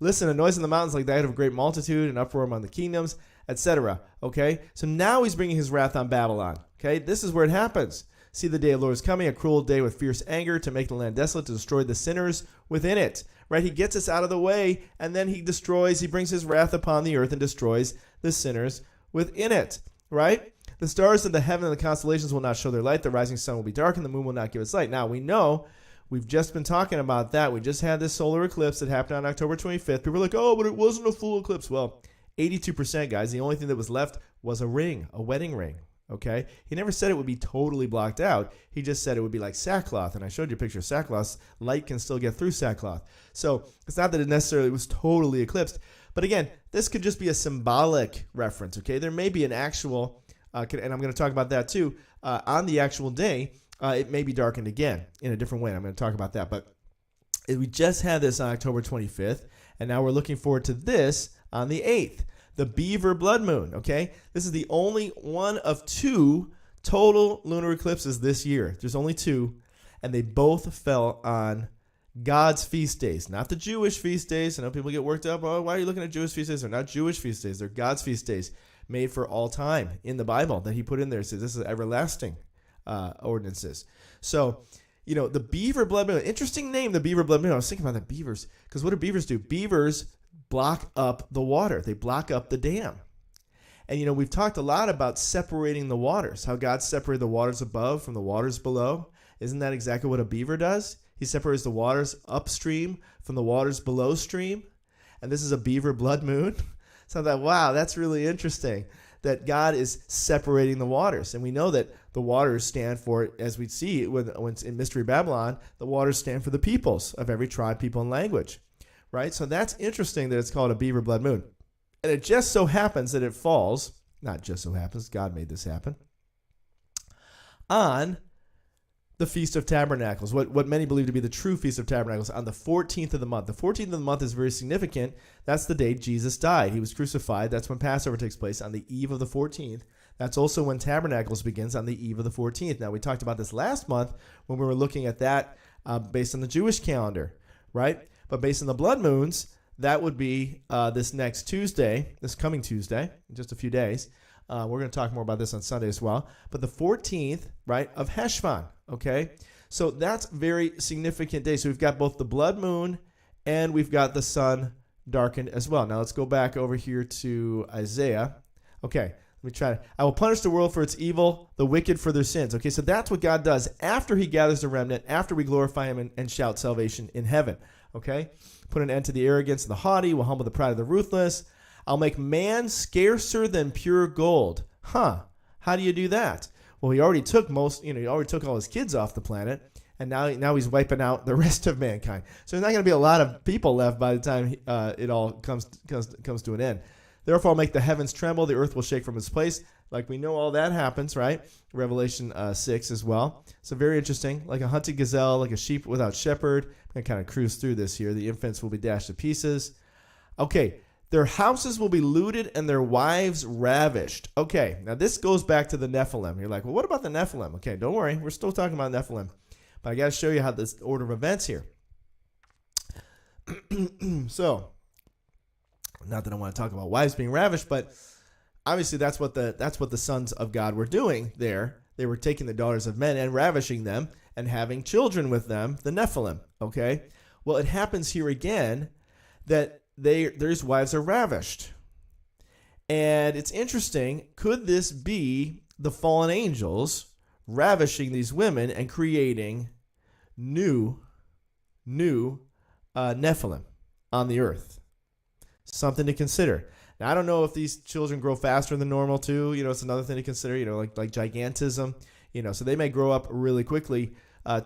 Listen, a noise in the mountains like that of a great multitude, an uproar among the kingdoms, etc. Okay? So now he's bringing his wrath on Babylon. Okay? This is where it happens. See, the day of the Lord is coming, a cruel day with fierce anger to make the land desolate, to destroy the sinners within it. Right? He gets us out of the way, and then he brings his wrath upon the earth and destroys the sinners within it. Right? The stars of the heaven and the constellations will not show their light. The rising sun will be dark, and the moon will not give its light. Now, we know, we've just been talking about that. We just had this solar eclipse that happened on October 25th. People were like, oh, but it wasn't a full eclipse. Well, 82%, guys. The only thing that was left was a ring, a wedding ring. Okay? He never said it would be totally blocked out. He just said it would be like sackcloth. And I showed you a picture of sackcloth. Light can still get through sackcloth. So it's not that it necessarily was totally eclipsed. But again, this could just be a symbolic reference. Okay? There may be an actual, and I'm going to talk about that too, on the actual day, it may be darkened again in a different way. I'm going to talk about that. But we just had this on October 25th. And now we're looking forward to this on the 8th. The Beaver Blood Moon, okay? This is the only one of 2 total lunar eclipses this year. There's only 2, and they both fell on God's feast days, not the Jewish feast days. I know people get worked up. Oh, why are you looking at Jewish feast days? They're not Jewish feast days. They're God's feast days made for all time in the Bible that he put in there. It says this is everlasting ordinances. So, you know, the Beaver Blood Moon, interesting name, the Beaver Blood Moon. I was thinking about the beavers, because what do beavers do? Beavers block up the water. They block up the dam. And, you know, we've talked a lot about separating the waters, how God separated the waters above from the waters below. Isn't that exactly what a beaver does? He separates the waters upstream from the waters below stream. And this is a beaver blood moon. So I thought, wow, that's really interesting that God is separating the waters. And we know that the waters stand for, as we see when it's in Mystery Babylon, the waters stand for the peoples of every tribe, people, and language. Right? So that's interesting that it's called a beaver blood moon. And it just so happens that it falls, not just so happens, God made this happen, on the Feast of Tabernacles, what many believe to be the true Feast of Tabernacles, on the 14th of the month. The 14th of the month is very significant. That's the day Jesus died. He was crucified. That's when Passover takes place, on the eve of the 14th. That's also when Tabernacles begins, on the eve of the 14th. Now, we talked about this last month when we were looking at that based on the Jewish calendar, right? But based on the blood moons, that would be this coming Tuesday, in just a few days. We're going to talk more about this on Sunday as well. But the 14th, right, of Heshvan, okay? So that's a very significant day. So we've got both the blood moon and we've got the sun darkened as well. Now let's go back over here to Isaiah. Okay, I will punish the world for its evil, the wicked for their sins. Okay, so that's what God does after he gathers the remnant, after we glorify him and shout salvation in heaven. Okay, put an end to the arrogance of the haughty, will humble the pride of the ruthless. I'll make man scarcer than pure gold. How do you do that? Well, he already took all his kids off the planet, and now he's wiping out the rest of mankind. So there's not going to be a lot of people left by the time it all comes to an end. Therefore, I'll make the heavens tremble, the earth will shake from its place. Like we know all that happens, right? Revelation 6 as well. So very interesting. Like a hunted gazelle, like a sheep without shepherd. I'm going to kind of cruise through this here. The infants will be dashed to pieces. Okay, their houses will be looted and their wives ravished. Okay, now this goes back to the Nephilim. You're like, well, what about the Nephilim? Okay, don't worry. We're still talking about Nephilim. But I got to show you how this order of events here. So, not that I want to talk about wives being ravished, but obviously that's what the sons of God were doing there. They were taking the daughters of men and ravishing them and having children with them, the Nephilim. Okay, well, it happens here again that their wives are ravished, and it's interesting. Could this be the fallen angels ravishing these women and creating new Nephilim on the earth? Something to consider. Now, I don't know if these children grow faster than normal too. It's another thing to consider. Like gigantism. So they may grow up really quickly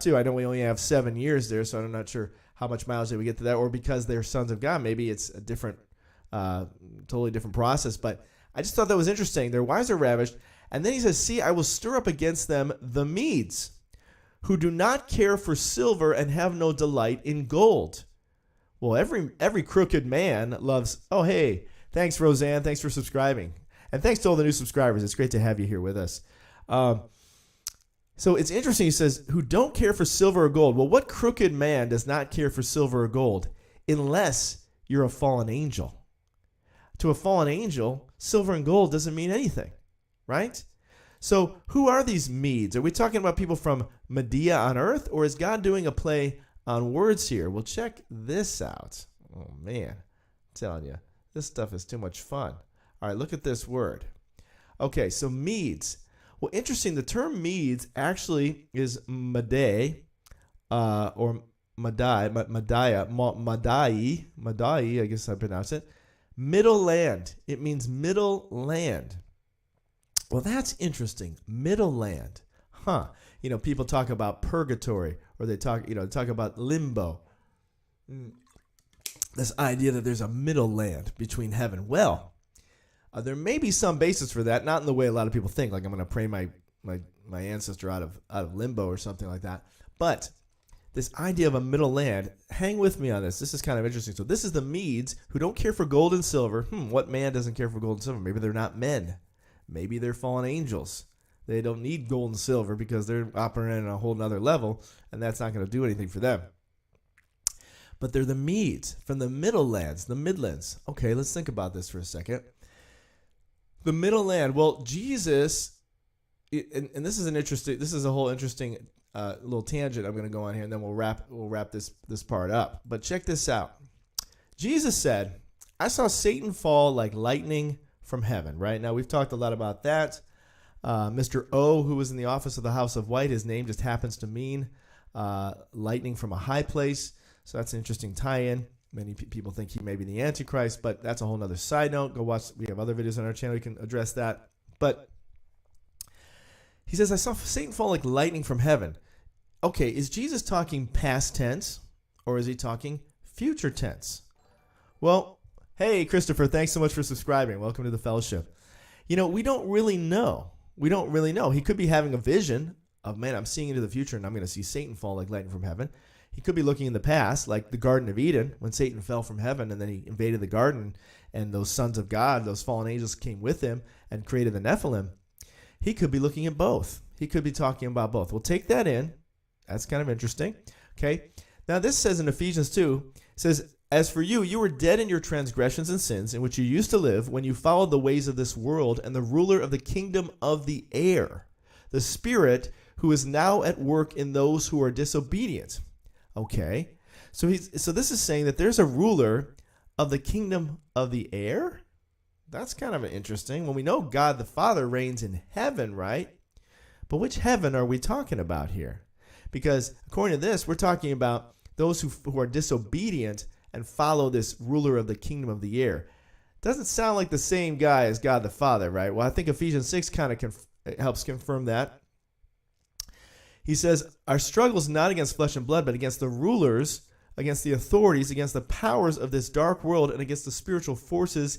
too. I know we only have 7 years there, so I'm not sure how much mileage they would get to that, or because they're sons of God, maybe it's a different, totally different process. But I just thought that was interesting. Their wives are ravished, and then he says, "See, I will stir up against them the Medes, who do not care for silver and have no delight in gold." Well, every crooked man loves. Oh, hey, thanks, Roseanne. Thanks for subscribing, and thanks to all the new subscribers. It's great to have you here with us. So it's interesting. He says, "Who don't care for silver or gold." Well, what crooked man does not care for silver or gold, unless you're a fallen angel? To a fallen angel, silver and gold doesn't mean anything, right? So who are these Medes? Are we talking about people from Medea on earth, or is God doing a play on words here? Well, check this out. Oh, man. I'm telling you, this stuff is too much fun. All right, look at this word. Okay, so Medes. Well, interesting. The term Medes actually is Madai, or Madai, I guess I pronounce it. Middle land. It means middle land. Well, that's interesting. Middle land. People talk about purgatory, or they talk about limbo. This idea that there's a middle land between heaven. Well, there may be some basis for that, not in the way a lot of people think, like I'm going to pray my ancestor out of limbo or something like that. But this idea of a middle land, hang with me on this. This is kind of interesting. So this is the Medes who don't care for gold and silver. What man doesn't care for gold and silver? Maybe they're not men. Maybe they're fallen angels. They don't need gold and silver because they're operating on a whole nother level, and that's not going to do anything for them. But they're the Medes from the middle lands, the Midlands. Okay, let's think about this for a second. The middle land. Well, Jesus, and this is a whole interesting little tangent I'm going to go on here, and then we'll wrap this part up. But check this out. Jesus said, "I saw Satan fall like lightning from heaven." Right now, we've talked a lot about that. Mr. O, who was in the office of the House of White, his name just happens to mean lightning from a high place. So that's an interesting tie-in. Many people think he may be the Antichrist, but that's a whole other side note. Go watch. We have other videos on our channel. We can address that. But he says, "I saw Satan fall like lightning from heaven." Okay, is Jesus talking past tense, or is he talking future tense? Well, hey, Christopher, thanks so much for subscribing. Welcome to the fellowship. We don't really know. He could be having a vision of, man, I'm seeing into the future, and I'm going to see Satan fall like lightning from heaven. He could be looking in the past, like the Garden of Eden, when Satan fell from heaven and then he invaded the garden, and those sons of God, those fallen angels, came with him and created the Nephilim. He could be looking at both. He could be talking about both. We'll take that in. That's kind of interesting. Okay. Now this says in Ephesians 2, it says, "As for you, you were dead in your transgressions and sins, in which you used to live when you followed the ways of this world and the ruler of the kingdom of the air, the spirit who is now at work in those who are disobedient." Okay. So this is saying that there's a ruler of the kingdom of the air. That's kind of interesting. When we know God the Father reigns in heaven, right? But which heaven are we talking about here? Because according to this, we're talking about those who are disobedient and follow this ruler of the kingdom of the air. Doesn't sound like the same guy as God the Father, right? Well, I think Ephesians 6 kind of helps confirm that. He says, our struggle is not against flesh and blood, but against the rulers, against the authorities, against the powers of this dark world, and against the spiritual forces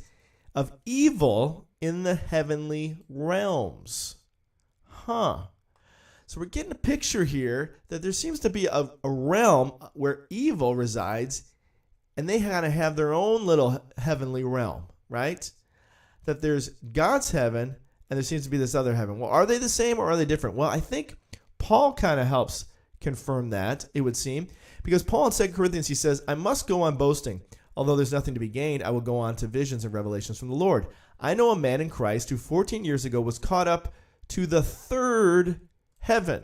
of evil in the heavenly realms. So we're getting a picture here that there seems to be a realm where evil resides, and they kind of have their own little heavenly realm, right? That there's God's heaven, and there seems to be this other heaven. Well, are they the same or are they different? Well, I think Paul kind of helps confirm that, it would seem, because Paul in 2 Corinthians, he says, I must go on boasting. Although there's nothing to be gained, I will go on to visions and revelations from the Lord. I know a man in Christ who 14 years ago was caught up to the third heaven.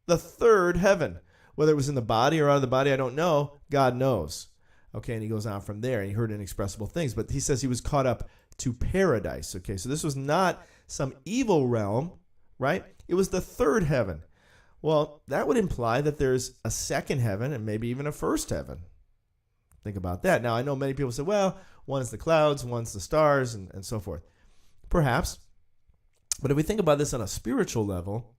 The third heaven. Whether it was in the body or out of the body, I don't know. God knows. Okay, and he goes on from there, and he heard inexpressible things. But he says he was caught up to paradise. Okay, so this was not some evil realm, right? It was the third heaven. Well, that would imply that there's a second heaven and maybe even a first heaven. Think about that. Now, I know many people say, well, one is the clouds, one's the stars, and so forth. Perhaps. But if we think about this on a spiritual level,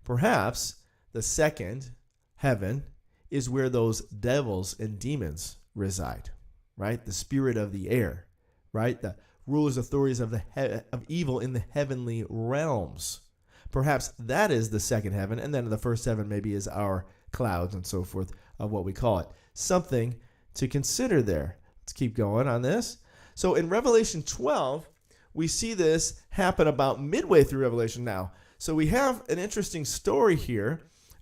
perhaps the second heaven is where those devils and demons reside, right? The spirit of the air, right? The rulers, authorities of of evil in the heavenly realms. Perhaps that is the second heaven, and then the first heaven maybe is our clouds and so forth of what we call it. Something to consider there. Let's keep going on this. So in Revelation 12, we see this happen about midway through Revelation now. So we have an interesting story here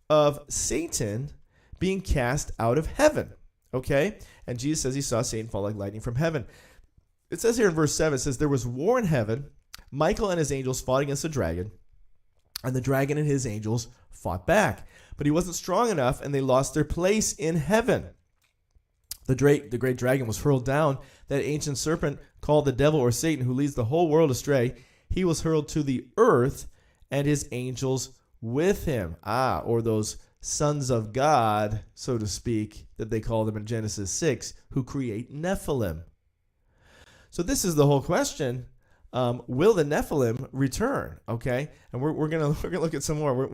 of Satan being cast out of heaven, okay? And Jesus says he saw Satan fall like lightning from heaven. It says here in verse 7, it says, there was war in heaven. Michael and his angels fought against the dragon, and the dragon and his angels fought back. But he wasn't strong enough, and they lost their place in heaven. The great dragon was hurled down, that ancient serpent called the devil or Satan, who leads the whole world astray. He was hurled to the earth, and his angels with him. Or those sons of God, so to speak, that they call them in Genesis 6, who create NEPHILIM. So this is the whole question. Will the NEPHILIM return? Okay, and we're gonna look at some more.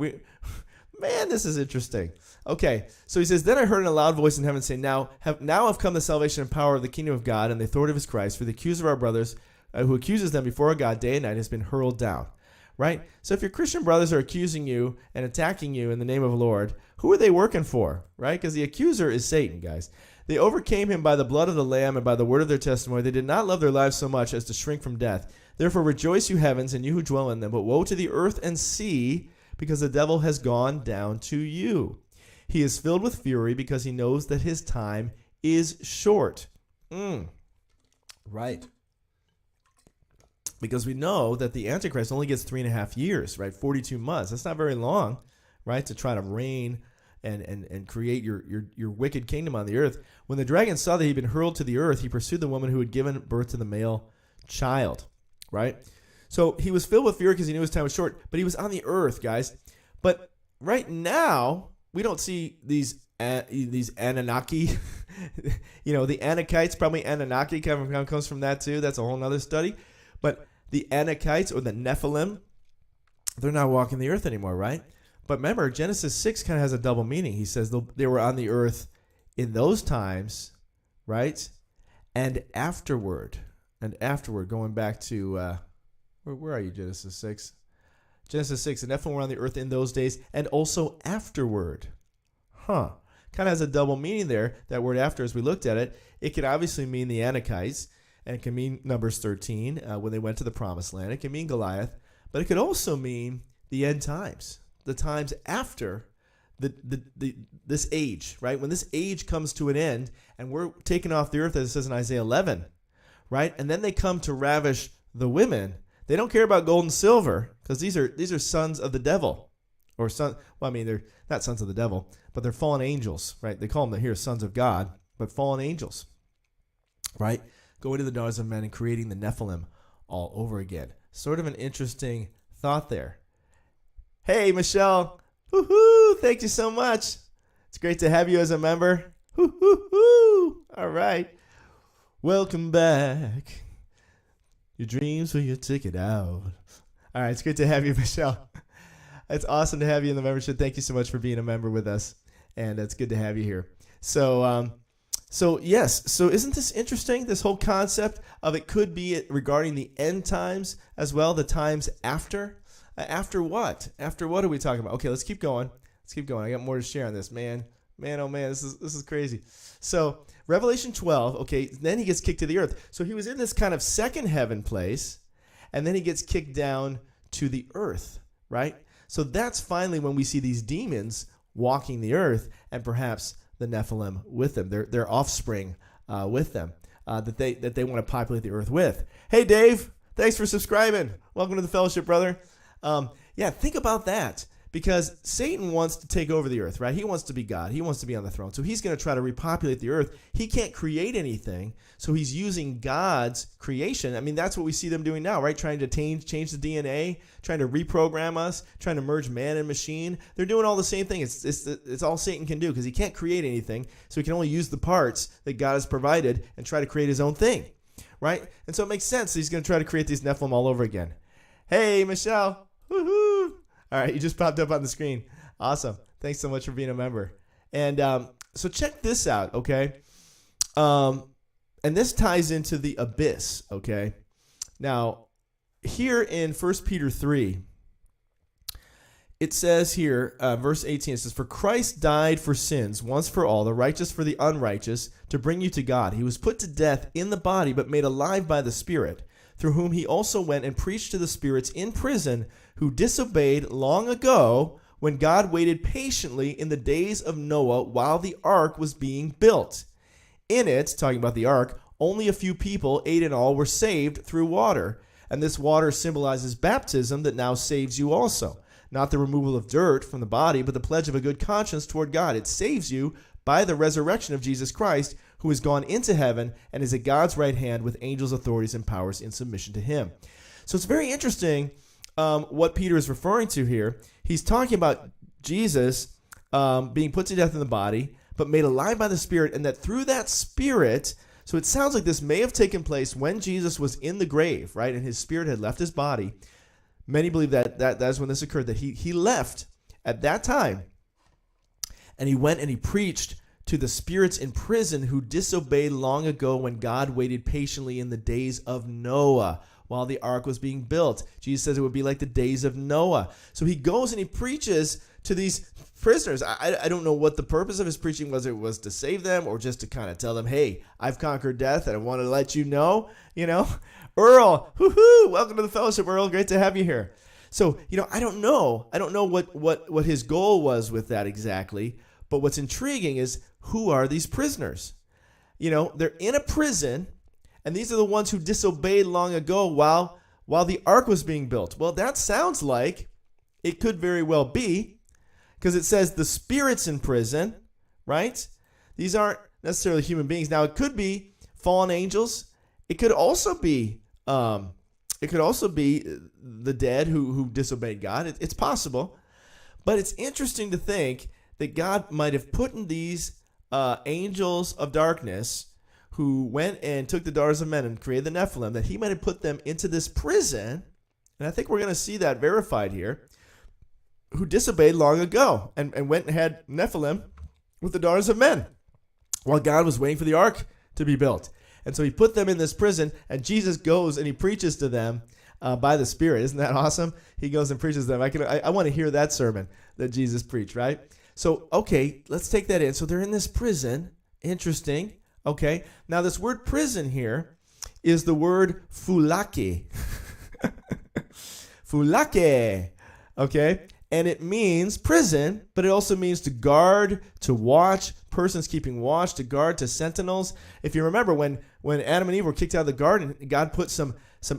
Man, this is interesting. Okay, so he says, then I heard in a loud voice in heaven say, now have come the salvation and power of the kingdom of God and the authority of his Christ, for the accuser of our brothers, who accuses them before our God day and night, has been hurled down. Right? So if your Christian brothers are accusing you and attacking you in the name of the Lord, who are they working for? Right? Because the accuser is Satan, guys. They overcame him by the blood of the Lamb and by the word of their testimony. They did not love their lives so much as to shrink from death. Therefore rejoice, you heavens, and you who dwell in them. But woe to the earth and sea, because the devil has gone down to you. He is filled with fury because he knows that his time is short. Right. Because we know that the Antichrist only gets 3.5 years, right? 42 months. That's not very long, right? To try to reign and create your wicked kingdom on the earth. When the dragon saw that he'd been hurled to the earth, he pursued the woman who had given birth to the male child, right? So he was filled with fear because he knew his time was short, but he was on the earth, guys. But right now, we don't see these Anunnaki, the Anakites, probably Anunnaki comes from that too. That's a whole other study. But the Anakites or the Nephilim, they're not walking the earth anymore, right? But remember, Genesis 6 kind of has a double meaning. He says they were on the earth in those times, right? And afterward, going back to, where are you, Genesis 6? Genesis 6, the Nephilim were on the earth in those days and also afterward. Kind of has a double meaning there, that word after, as we looked at it. It could obviously mean the Anakites, and it can mean Numbers 13, when they went to the Promised Land. It can mean Goliath, but it could also mean the end times, the times after this age, right? When this age comes to an end, and we're taken off the earth, as it says in Isaiah 11, right? And then they come to ravish the women. They don't care about gold and silver, because these are sons of the devil, or they're not sons of the devil, but they're fallen angels, right? They call them here sons of God, but fallen angels, right? Going to the daughters of men and creating the Nephilim all over again. Sort of an interesting thought there. Hey, Michelle. Woohoo! Thank you so much. It's great to have you as a member. Woo-hoo-hoo! All right. Welcome back. Your dreams were your ticket out. All right. It's great to have you, Michelle. It's awesome to have you in the membership. Thank you so much for being a member with us. And it's good to have you here. So yes. So isn't this interesting? This whole concept of it could be regarding the end times as well, the times after. After what? After what are we talking about? Okay, let's keep going. I got more to share on this, man. Oh man, this is crazy. So Revelation 12. Okay, then he gets kicked to the earth. So he was in this kind of second heaven place, and then he gets kicked down to the earth, right? So that's finally when we see these demons walking the earth, and perhaps the Nephilim with them, their offspring with them, that they want to populate the earth with. Hey, Dave, thanks for subscribing. Welcome to the fellowship, brother. Think about that, because Satan wants to take over the earth, right? He wants to be God. He wants to be on the throne. So he's going to try to repopulate the earth. He can't create anything, so he's using God's creation. I mean, that's what we see them doing now, right? Trying to change the DNA, trying to reprogram us, trying to merge man and machine. They're doing all the same thing. It's all Satan can do, because he can't create anything, so he can only use the parts that God has provided and try to create his own thing, right? And so it makes sense that he's going to try to create these Nephilim all over again. Hey, Michelle. Woohoo! All right, you just popped up on the screen. Awesome. Thanks so much for being a member. And so check this out, okay? And this ties into the abyss, okay? Now, here in 1 Peter 3, it says here, verse 18, it says, "For Christ died for sins once for all, the righteous for the unrighteous, to bring you to God. He was put to death in the body, but made alive by the Spirit, through whom he also went and preached to the spirits in prison who disobeyed long ago, when God waited patiently in the days of Noah while the ark was being built. In it," talking about the ark, "only a few people, 8 in all, were saved through water. And this water symbolizes baptism that now saves you also. Not the removal of dirt from the body, but the pledge of a good conscience toward God. It saves you by the resurrection of Jesus Christ, who has gone into heaven and is at God's right hand with angels, authorities, and powers in submission to him." So it's very interesting what Peter is referring to here. He's talking about Jesus being put to death in the body, but made alive by the Spirit, and that through that Spirit, so it sounds like this may have taken place when Jesus was in the grave, right, and his spirit had left his body. Many believe that is when this occurred, that he left at that time, and he went and he preached to the spirits in prison who disobeyed long ago, when God waited patiently in the days of Noah while the ark was being built. Jesus says it would be like the days of Noah. So he goes and he preaches to these prisoners. I don't know what the purpose of his preaching was. It was to save them, or just to kind of tell them, hey, I've conquered death and I want to let you know. Earl, woohoo, welcome to the fellowship, Earl. Great to have you here. So, I don't know what his goal was with that exactly. But what's intriguing is, who are these prisoners? They're in a prison, and these are the ones who disobeyed long ago while the ark was being built. Well, that sounds like it could very well be, because it says the spirits in prison, right? These aren't necessarily human beings. Now, it could be fallen angels. It could also be the dead who disobeyed God. It's possible, but it's interesting to think that God might have put in these angels of darkness who went and took the daughters of men and created the Nephilim, that he might have put them into this prison, and I think we're going to see that verified here, who disobeyed long ago and went and had Nephilim with the daughters of men while God was waiting for the ark to be built. And so he put them in this prison, and Jesus goes and he preaches to them by the Spirit. Isn't that awesome? He goes and preaches to them. I want to hear that sermon that Jesus preached, right? So, okay, let's take that in. So they're in this prison. Interesting. Okay. Now, this word prison here is the word phulake. Phulake. Okay. And it means prison, but it also means to guard, to watch, persons keeping watch, to guard, to sentinels. If you remember, when Adam and Eve were kicked out of the garden, God put some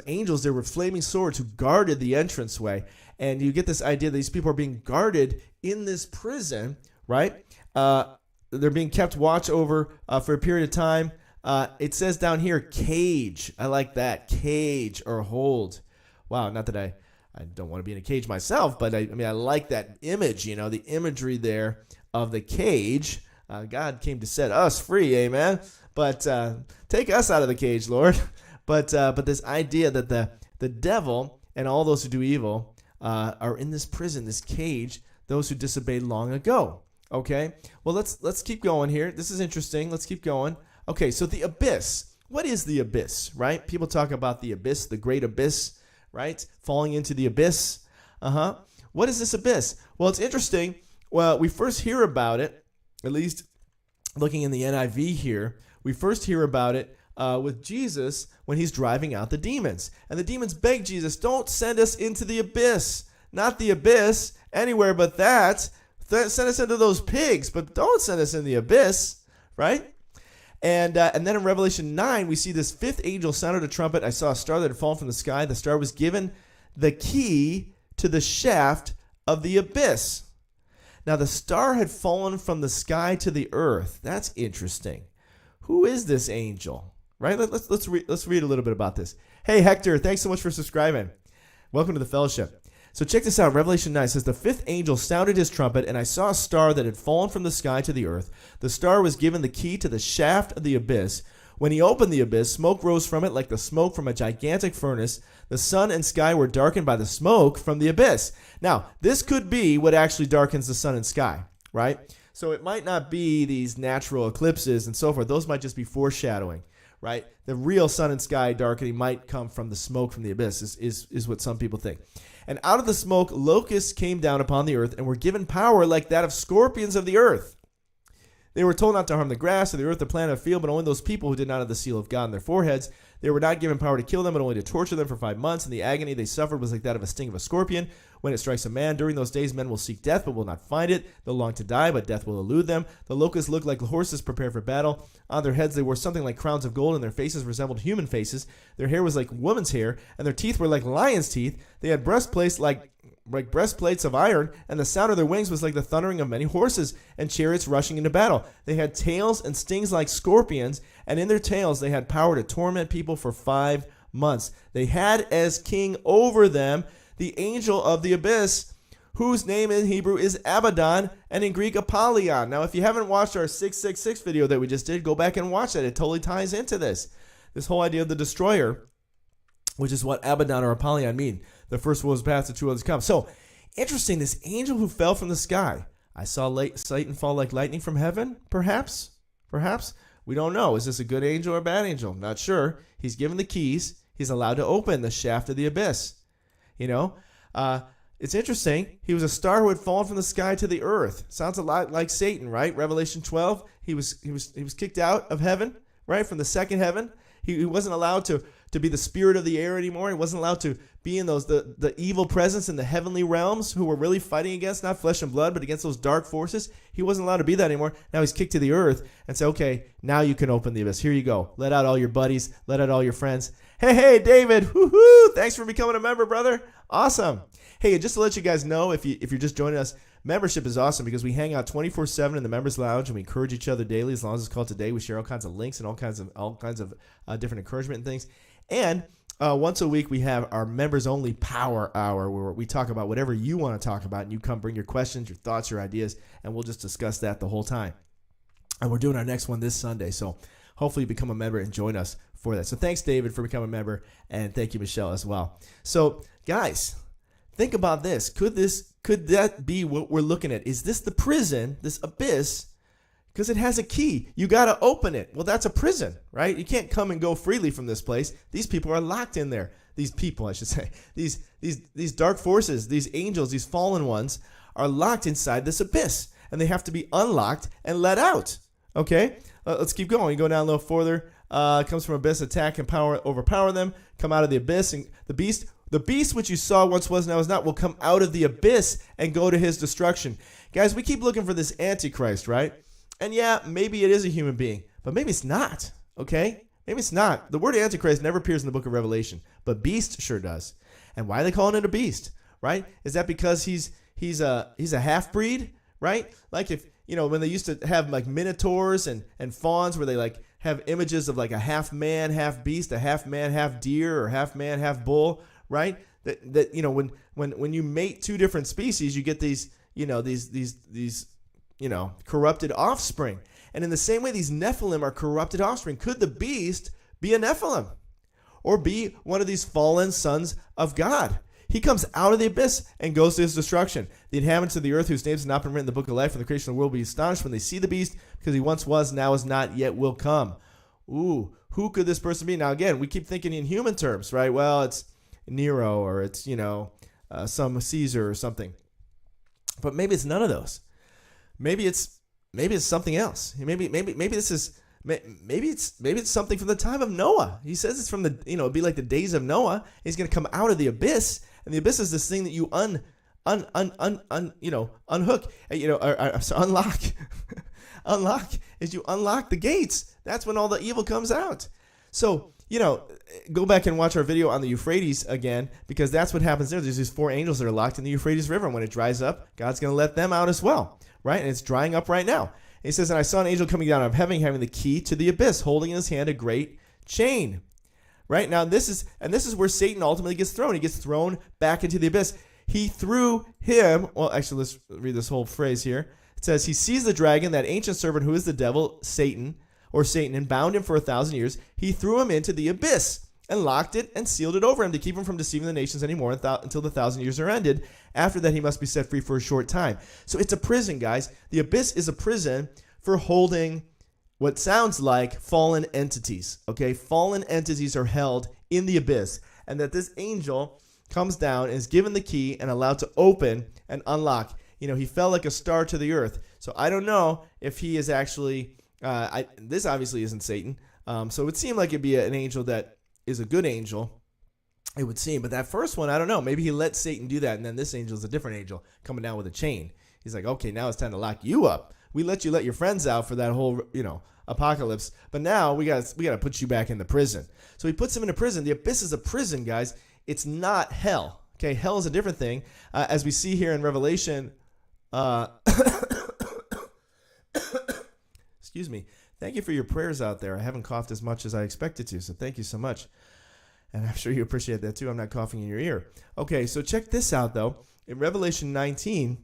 angels there with flaming swords who guarded the entranceway. And you get this idea that these people are being guarded in this prison, right? They're being kept watch over for a period of time. It says down here, cage. I like that. Cage or hold. Wow, not that I don't want to be in a cage myself, but I like that image, the imagery there of the cage. God came to set us free, amen? But take us out of the cage, Lord. But this idea that the devil and all those who do evil are in this prison, this cage, those who disobeyed long ago. Okay? Well, let's keep going here. This is interesting. Let's keep going. Okay, so the abyss. What is the abyss, right? People talk about the abyss, the great abyss, right? Falling into the abyss. What is this abyss? Well, it's interesting. Well, we first hear about it, at least looking in the NIV here, we first hear about it with Jesus when he's driving out the demons. And the demons beg Jesus, don't send us into the abyss. Not the abyss, anywhere but that. Send us into those pigs, but don't send us in the abyss, right? And then in Revelation 9, we see this fifth angel sounded a trumpet. I saw a star that had fallen from the sky. The star was given the key to the shaft of the abyss. Now, the star had fallen from the sky to the earth. That's interesting. Who is this angel? Right? Let's read a little bit about this. Hey, Hector, thanks so much for subscribing. Welcome to the fellowship. So check this out. Revelation 9 says, the fifth angel sounded his trumpet, and I saw a star that had fallen from the sky to the earth. The star was given the key to the shaft of the abyss. When he opened the abyss, smoke rose from it like the smoke from a gigantic furnace. The sun and sky were darkened by the smoke from the abyss. Now, this could be what actually darkens the sun and sky, right? So it might not be these natural eclipses and so forth. Those might just be foreshadowing, right? The real sun and sky darkening might come from the smoke from the abyss, is what some people think. And out of the smoke, locusts came down upon the earth and were given power like that of scorpions of the earth. They were told not to harm the grass or the earth, the plant, or the field, but only those people who did not have the seal of God on their foreheads. They were not given power to kill them, but only to torture them for 5 months. And the agony they suffered was like that of a sting of a scorpion. When it strikes a man, during those days men will seek death, but will not find it. They'll long to die, but death will elude them. The locusts looked like horses prepared for battle. On their heads they wore something like crowns of gold, and their faces resembled human faces. Their hair was like woman's hair, and their teeth were like lions' teeth. They had breastplates like breastplates of iron, and the sound of their wings was like the thundering of many horses and chariots rushing into battle. They had tails and stings like scorpions, and in their tails they had power to torment people for 5 months. They had as king over them the angel of the abyss, whose name in Hebrew is Abaddon, and in Greek Apollyon. Now, if you haven't watched our 666 video that we just did, go back and watch that. It totally ties into this whole idea of the destroyer, which is what Abaddon or Apollyon mean. The first was past, the two others come. So, interesting, this angel who fell from the sky. I saw Satan fall like lightning from heaven, perhaps. We don't know. Is this a good angel or a bad angel? Not sure. He's given the keys. He's allowed to open the shaft of the abyss. It's interesting. He was a star who had fallen from the sky to the earth. Sounds a lot like Satan, right? Revelation 12, he was kicked out of heaven, right? From the second heaven. He wasn't allowed to be the spirit of the air anymore. He wasn't allowed to be in those the evil presence in the heavenly realms who were really fighting against not flesh and blood, but against those dark forces. He wasn't allowed to be that anymore. Now he's kicked to the earth and say, okay, now you can open the abyss. Here you go. Let out all your buddies. Let out all your friends. Hey, David. Woohoo! Thanks for becoming a member, brother. Awesome. Hey, just to let you guys know, if you're just joining us, membership is awesome because we hang out 24/7 in the members lounge and we encourage each other daily. As long as it's called Today, we share all kinds of links and all kinds of different encouragement and things. And once a week, we have our members only power hour where we talk about whatever you want to talk about, and you come bring your questions, your thoughts, your ideas, and we'll just discuss that the whole time. And we're doing our next one this Sunday, so hopefully you become a member and join us for that. So thanks, David, for becoming a member, and thank you, Michelle, as well. So, guys, think about this. Could that be what we're looking at? Is this the prison, this abyss? Because it has a key. You got to open it. Well, that's a prison, right? You can't come and go freely from this place. These people are locked in there. These people, I should say. These dark forces, these angels, these fallen ones are locked inside this abyss. And they have to be unlocked and let out. Okay? Let's keep going. You go down a little further. Comes from abyss, attack and overpower them. Come out of the abyss. And the beast which you saw once was, now is not, will come out of the abyss and go to his destruction. Guys, we keep looking for this Antichrist, right? And yeah, maybe it is a human being, but maybe it's not, okay? Maybe it's not. The word Antichrist never appears in the book of Revelation, but beast sure does. And why are they calling it a beast, right? Is that because he's a half-breed, right? Like if, when they used to have like minotaurs and fawns where they like have images of like a half man, half beast, a half man, half deer, or half man, half bull, right? That you know, when you mate two different species, you get these corrupted offspring. And in the same way, these Nephilim are corrupted offspring. Could the beast be a Nephilim or be one of these fallen sons of God? He comes out of the abyss and goes to his destruction. The inhabitants of the earth whose names have not been written in the book of life from the creation of the world will be astonished when they see the beast, because he once was, now is not, yet will come. Ooh, who could this person be? Now, again, we keep thinking in human terms, right? Well, it's Nero, or it's, some Caesar or something. But maybe it's none of those. Maybe it's something else. Maybe it's something from the time of Noah. He says it's from it'd be like the days of Noah. He's going to come out of the abyss, and the abyss is this thing that you unhook, unlock. Unlock is you unlock the gates. That's when all the evil comes out. So, go back and watch our video on the Euphrates again, because that's what happens there. There's these 4 angels that are locked in the Euphrates River, and when it dries up, God's going to let them out as well, right? And it's drying up right now. He says, and I saw an angel coming down out of heaven, having the key to the abyss, holding in his hand a great chain. Right now, this is where Satan ultimately gets thrown. He gets thrown back into the abyss. He threw him. Well, actually, let's read this whole phrase here. It says, he seized the dragon, that ancient serpent who is the devil, Satan, and bound him for 1,000 years. He threw him into the abyss and locked it and sealed it over him to keep him from deceiving the nations anymore until the 1,000 years are ended. After that, he must be set free for a short time. So it's a prison, guys. The abyss is a prison for holding what sounds like fallen entities. Okay, fallen entities are held in the abyss, and that this angel comes down and is given the key and allowed to open and unlock. He fell like a star to the earth. So I don't know if he is actually. This obviously isn't Satan. So it would seem like it'd be an angel that is a good angel. It would seem, but that first one, I don't know. Maybe he let Satan do that, and then this angel is a different angel coming down with a chain. He's like, okay, now it's time to lock you up. We let you let your friends out for that whole, apocalypse, but now we got to put you back in the prison. So he puts him in a prison. The abyss is a prison, guys. It's not hell. Okay, hell is a different thing, as we see here in Revelation. Excuse me. Thank you for your prayers out there. I haven't coughed as much as I expected to, so thank you so much. And I'm sure you appreciate that too. I'm not coughing in your ear. Okay, so check this out, though. In Revelation 19,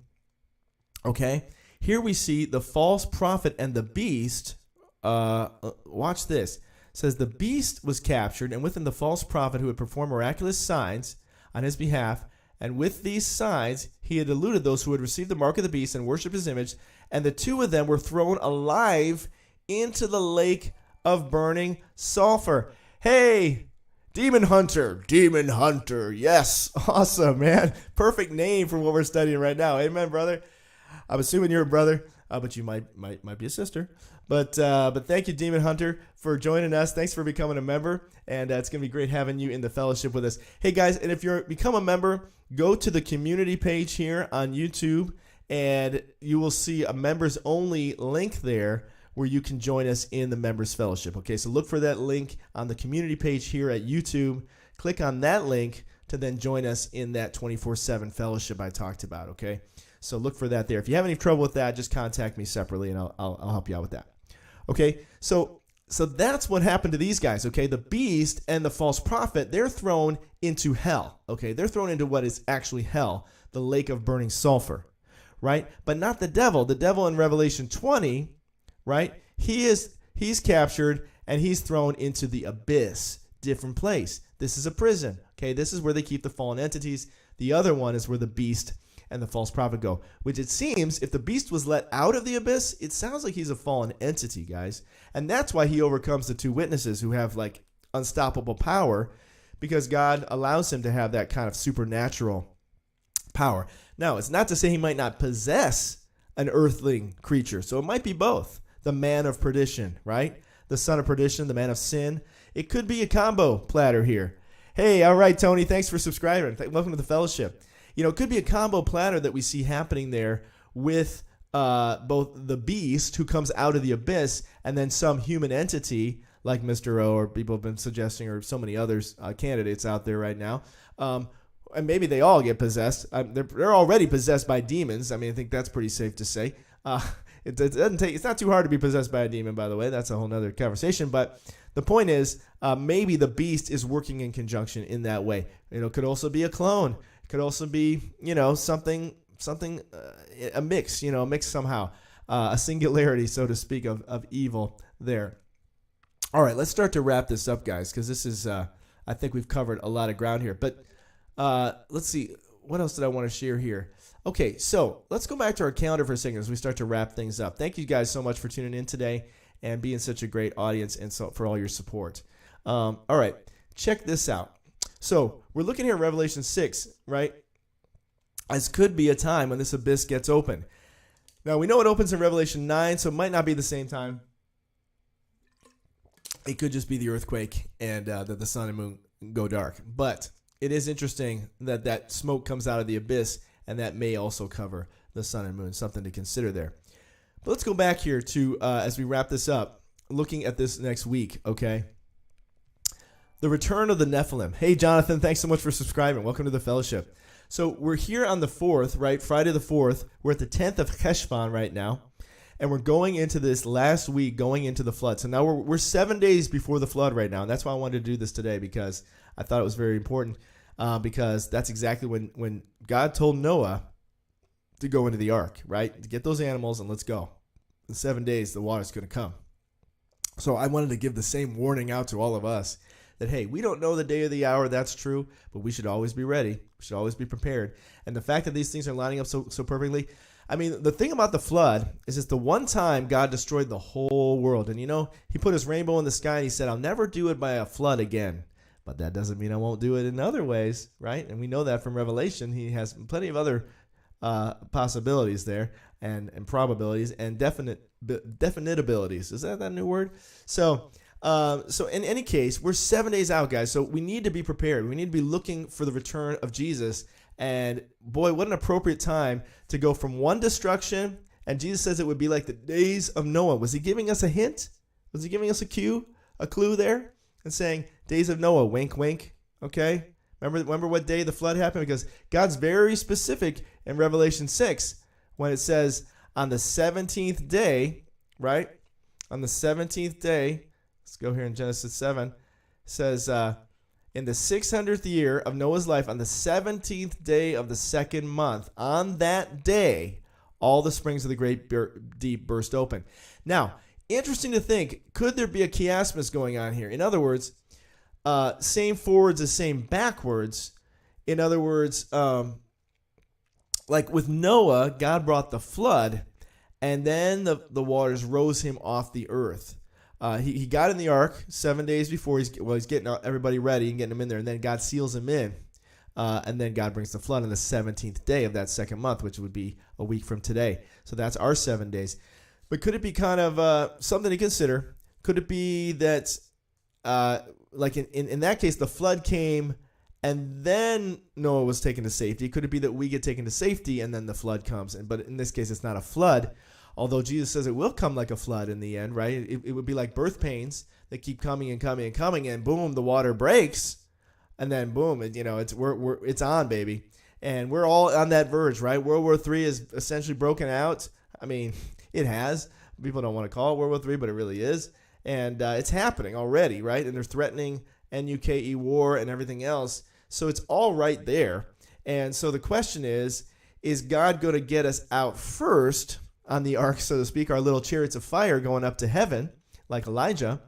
okay, here we see the false prophet and the beast. Watch this. It says, the beast was captured, and with him the false prophet who had performed miraculous signs on his behalf. And with these signs, he had deluded those who had received the mark of the beast and worshipped his image. And the 2 of them were thrown alive into the lake of burning sulfur. Hey, Demon Hunter. Yes. Awesome, man. Perfect name for what we're studying right now. Amen, brother. I'm assuming you're a brother, but you might be a sister. But thank you, Demon Hunter, for joining us. Thanks for becoming a member, and it's going to be great having you in the fellowship with us. Hey, guys, and if you're become a member, go to the community page here on YouTube, and you will see a members-only link there where you can join us in the members fellowship. Okay, so look for that link on the community page here at YouTube. Click on that link to then join us in that 24/7 fellowship I talked about. Okay, so look for that there. If you have any trouble with that, just contact me separately, and I'll help you out with that. Okay, so that's what happened to these guys. Okay, the beast and the false prophet, they're thrown into hell. Okay, they're thrown into what is actually hell, the lake of burning sulfur, right? But not the devil. The devil in Revelation 20. Right? He's captured and he's thrown into the abyss, different place. This is a prison. Okay, this is where they keep the fallen entities. The other one is where the beast and the false prophet go, which it seems if the beast was let out of the abyss, it sounds like he's a fallen entity, guys. And that's why he overcomes the 2 witnesses who have like unstoppable power, because God allows him to have that kind of supernatural power. Now, it's not to say he might not possess an earthling creature. So it might be both. The man of perdition, right? The son of perdition, the man of sin. It could be a combo platter here. Hey, all right, Tony, thanks for subscribing. Welcome to the fellowship. It could be a combo platter that we see happening there with both the beast who comes out of the abyss and then some human entity like Mr. O, or people have been suggesting, or so many others candidates out there right now. And maybe they all get possessed. They're already possessed by demons. I mean, I think that's pretty safe to say. it doesn't take. It's not too hard to be possessed by a demon, by the way. That's a whole nother conversation. But the point is, maybe the beast is working in conjunction in that way. It could also be a clone. It could also be, something, a mix, a mix somehow, a singularity, so to speak, of evil there. All right, let's start to wrap this up, guys, because this is, I think we've covered a lot of ground here. But let's see, what else did I want to share here? Okay, so let's go back to our calendar for a second as we start to wrap things up. Thank you guys so much for tuning in today and being such a great audience and so for all your support. All right, check this out. So we're looking here at Revelation 6, right? As could be a time when this abyss gets open. Now, we know it opens in Revelation 9, so it might not be the same time. It could just be the earthquake and that the sun and moon go dark. But it is interesting that smoke comes out of the abyss, and that may also cover the sun and moon. Something to consider there. But let's go back here to, as we wrap this up, looking at this next week, okay? The return of the Nephilim. Hey, Jonathan, thanks so much for subscribing. Welcome to the fellowship. So we're here on the 4th, right? Friday the 4th. We're at the 10th of Cheshvan right now. And we're going into this last week, going into the flood. So now we're 7 days before the flood right now. And that's why I wanted to do this today, because I thought it was very important. Because that's exactly when God told Noah to go into the ark, right? To get those animals and let's go. In 7 days, the water's going to come. So I wanted to give the same warning out to all of us that, hey, we don't know the day or the hour, that's true, but we should always be ready. We should always be prepared. And the fact that these things are lining up so perfectly, I mean, the thing about the flood is it's the one time God destroyed the whole world. And, he put his rainbow in the sky and he said, I'll never do it by a flood again. But that doesn't mean I won't do it in other ways, right? And we know that from Revelation. He has plenty of other possibilities there and probabilities and definitabilities. Is that new word? So in any case, we're 7 days out, guys. So we need to be prepared. We need to be looking for the return of Jesus. And boy, what an appropriate time to go from one destruction. And Jesus says it would be like the days of Noah. Was he giving us a hint? Was he giving us a clue there? And saying, days of Noah, wink, wink. Okay? Remember what day the flood happened? Because God's very specific in Revelation 6 when it says on the 17th day, right? On the 17th day, let's go here in Genesis 7, it says, in the 600th year of Noah's life, on the 17th day of the second month, on that day, all the springs of the great deep burst open. Now, interesting to think, could there be a chiasmus going on here? In other words, same forwards as same backwards. In other words, like with Noah, God brought the flood, and then the waters rose him off the earth. He got in the ark 7 days before. He's getting everybody ready and getting them in there, and then God seals him in. And then God brings the flood on the 17th day of that second month, which would be a week from today. So that's our 7 days. But could it be kind of something to consider? Could it be that, like in that case, the flood came and then Noah was taken to safety? Could it be that we get taken to safety and then the flood comes? But in this case, it's not a flood, although Jesus says it will come like a flood in the end, right? It would be like birth pains that keep coming and coming and coming, and boom, the water breaks, and then boom, it's on, baby. And we're all on that verge, right? World War III is essentially broken out. I mean, it has. People don't want to call it World War III, but it really is. And it's happening already, right? And they're threatening NUKE war and everything else. So it's all right there. And so the question is God going to get us out first on the ark, so to speak, our little chariots of fire going up to heaven, like Elijah,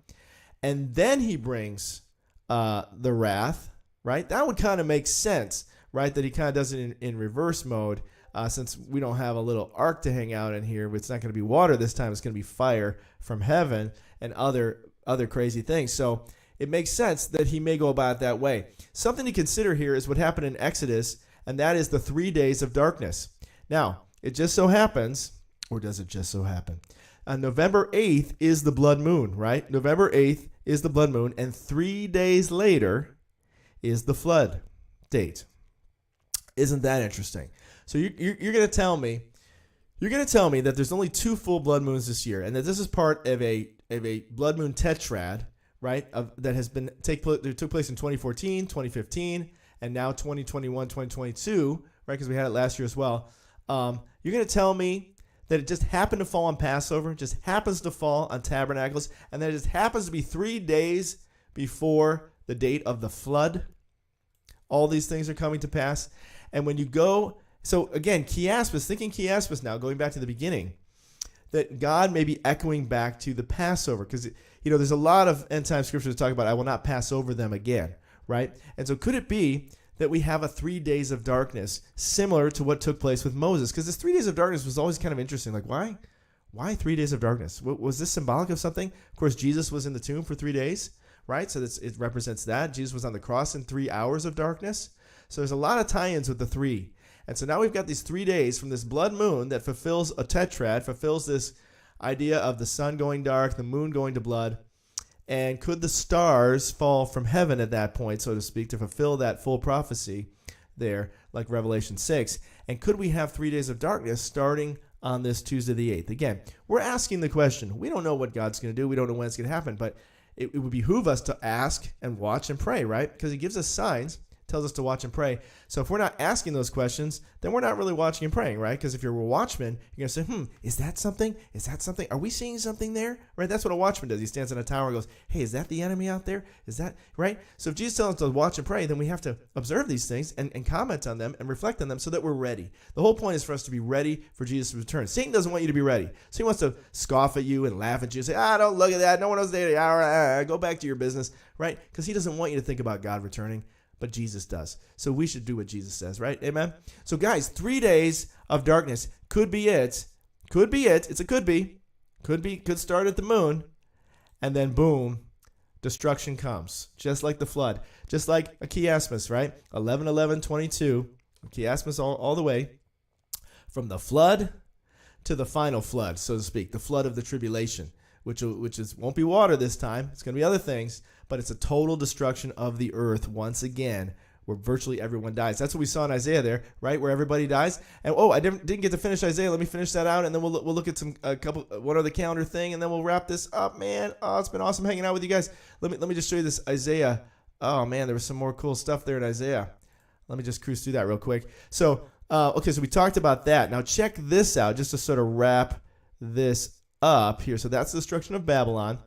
and then he brings the wrath, right? That would kind of make sense, right? That he kind of does it in reverse mode. Since we don't have a little ark to hang out in here, it's not going to be water this time. It's going to be fire from heaven and other crazy things. So it makes sense that he may go about it that way. Something to consider here is what happened in Exodus, and that is the 3 days of darkness. Now, it just so happens, or does it just so happen? November 8th is the blood moon, right? November 8th is the blood moon, and 3 days later is the flood date. Isn't that interesting? So you're going to tell me that there's only 2 full blood moons this year, and that this is part of a blood moon tetrad, right? That has been took place in 2014, 2015, and now 2021, 2022, right? Because we had it last year as well. You're going to tell me that it just happened to fall on Passover, just happens to fall on Tabernacles, and that it just happens to be 3 days before the date of the flood. All these things are coming to pass. And when you go, so again, thinking chiasmus now, going back to the beginning, that God may be echoing back to the Passover, because there's a lot of end time scriptures that talk about, I will not pass over them again, right? And so could it be that we have a 3 days of darkness similar to what took place with Moses? Because this 3 days of darkness was always kind of interesting. Like, why 3 days of darkness? Was this symbolic of something? Of course, Jesus was in the tomb for 3 days, right? So it represents that. Jesus was on the cross in 3 hours of darkness. So there's a lot of tie-ins with the 3. And so now we've got these 3 days from this blood moon that fulfills a tetrad, fulfills this idea of the sun going dark, the moon going to blood. And could the stars fall from heaven at that point, so to speak, to fulfill that full prophecy there, like Revelation 6? And could we have 3 days of darkness starting on this Tuesday the 8th? Again, we're asking the question. We don't know what God's going to do. We don't know when it's going to happen. But it would behoove us to ask and watch and pray, right? Because he gives us signs, tells us to watch and pray. So if we're not asking those questions, then we're not really watching and praying, right? Because if you're a watchman, you're going to say, is that something? Is that something? Are we seeing something there? Right? That's what a watchman does. He stands on a tower and goes, hey, is that the enemy out there? Is that, right? So if Jesus tells us to watch and pray, then we have to observe these things and comment on them and reflect on them so that we're ready. The whole point is for us to be ready for Jesus' return. Satan doesn't want you to be ready. So he wants to scoff at you and laugh at you and say, don't look at that. No one knows there. Go back to your business, right? Because he doesn't want you to think about God returning. But Jesus does. So we should do what Jesus says, right? Amen? So guys, 3 days of darkness could be it. Could be it. It's a could be. Could start at the moon. And then boom, destruction comes. Just like the flood. Just like a chiasmus, right? 11:11:22. Chiasmus all the way. From the flood to the final flood, so to speak. The flood of the tribulation. Which won't be water this time. It's going to be other things. But it's a total destruction of the earth once again, where virtually everyone dies. That's what we saw in Isaiah there, right, where everybody dies. And I didn't get to finish Isaiah. Let me finish that out, and then we'll look at one other calendar thing, and then we'll wrap this up, man. Oh, it's been awesome hanging out with you guys. Let me just show you this Isaiah. Oh man, there was some more cool stuff there in Isaiah. Let me just cruise through that real quick. So so we talked about that. Now check this out, just to sort of wrap this up here. So that's the destruction of Babylon.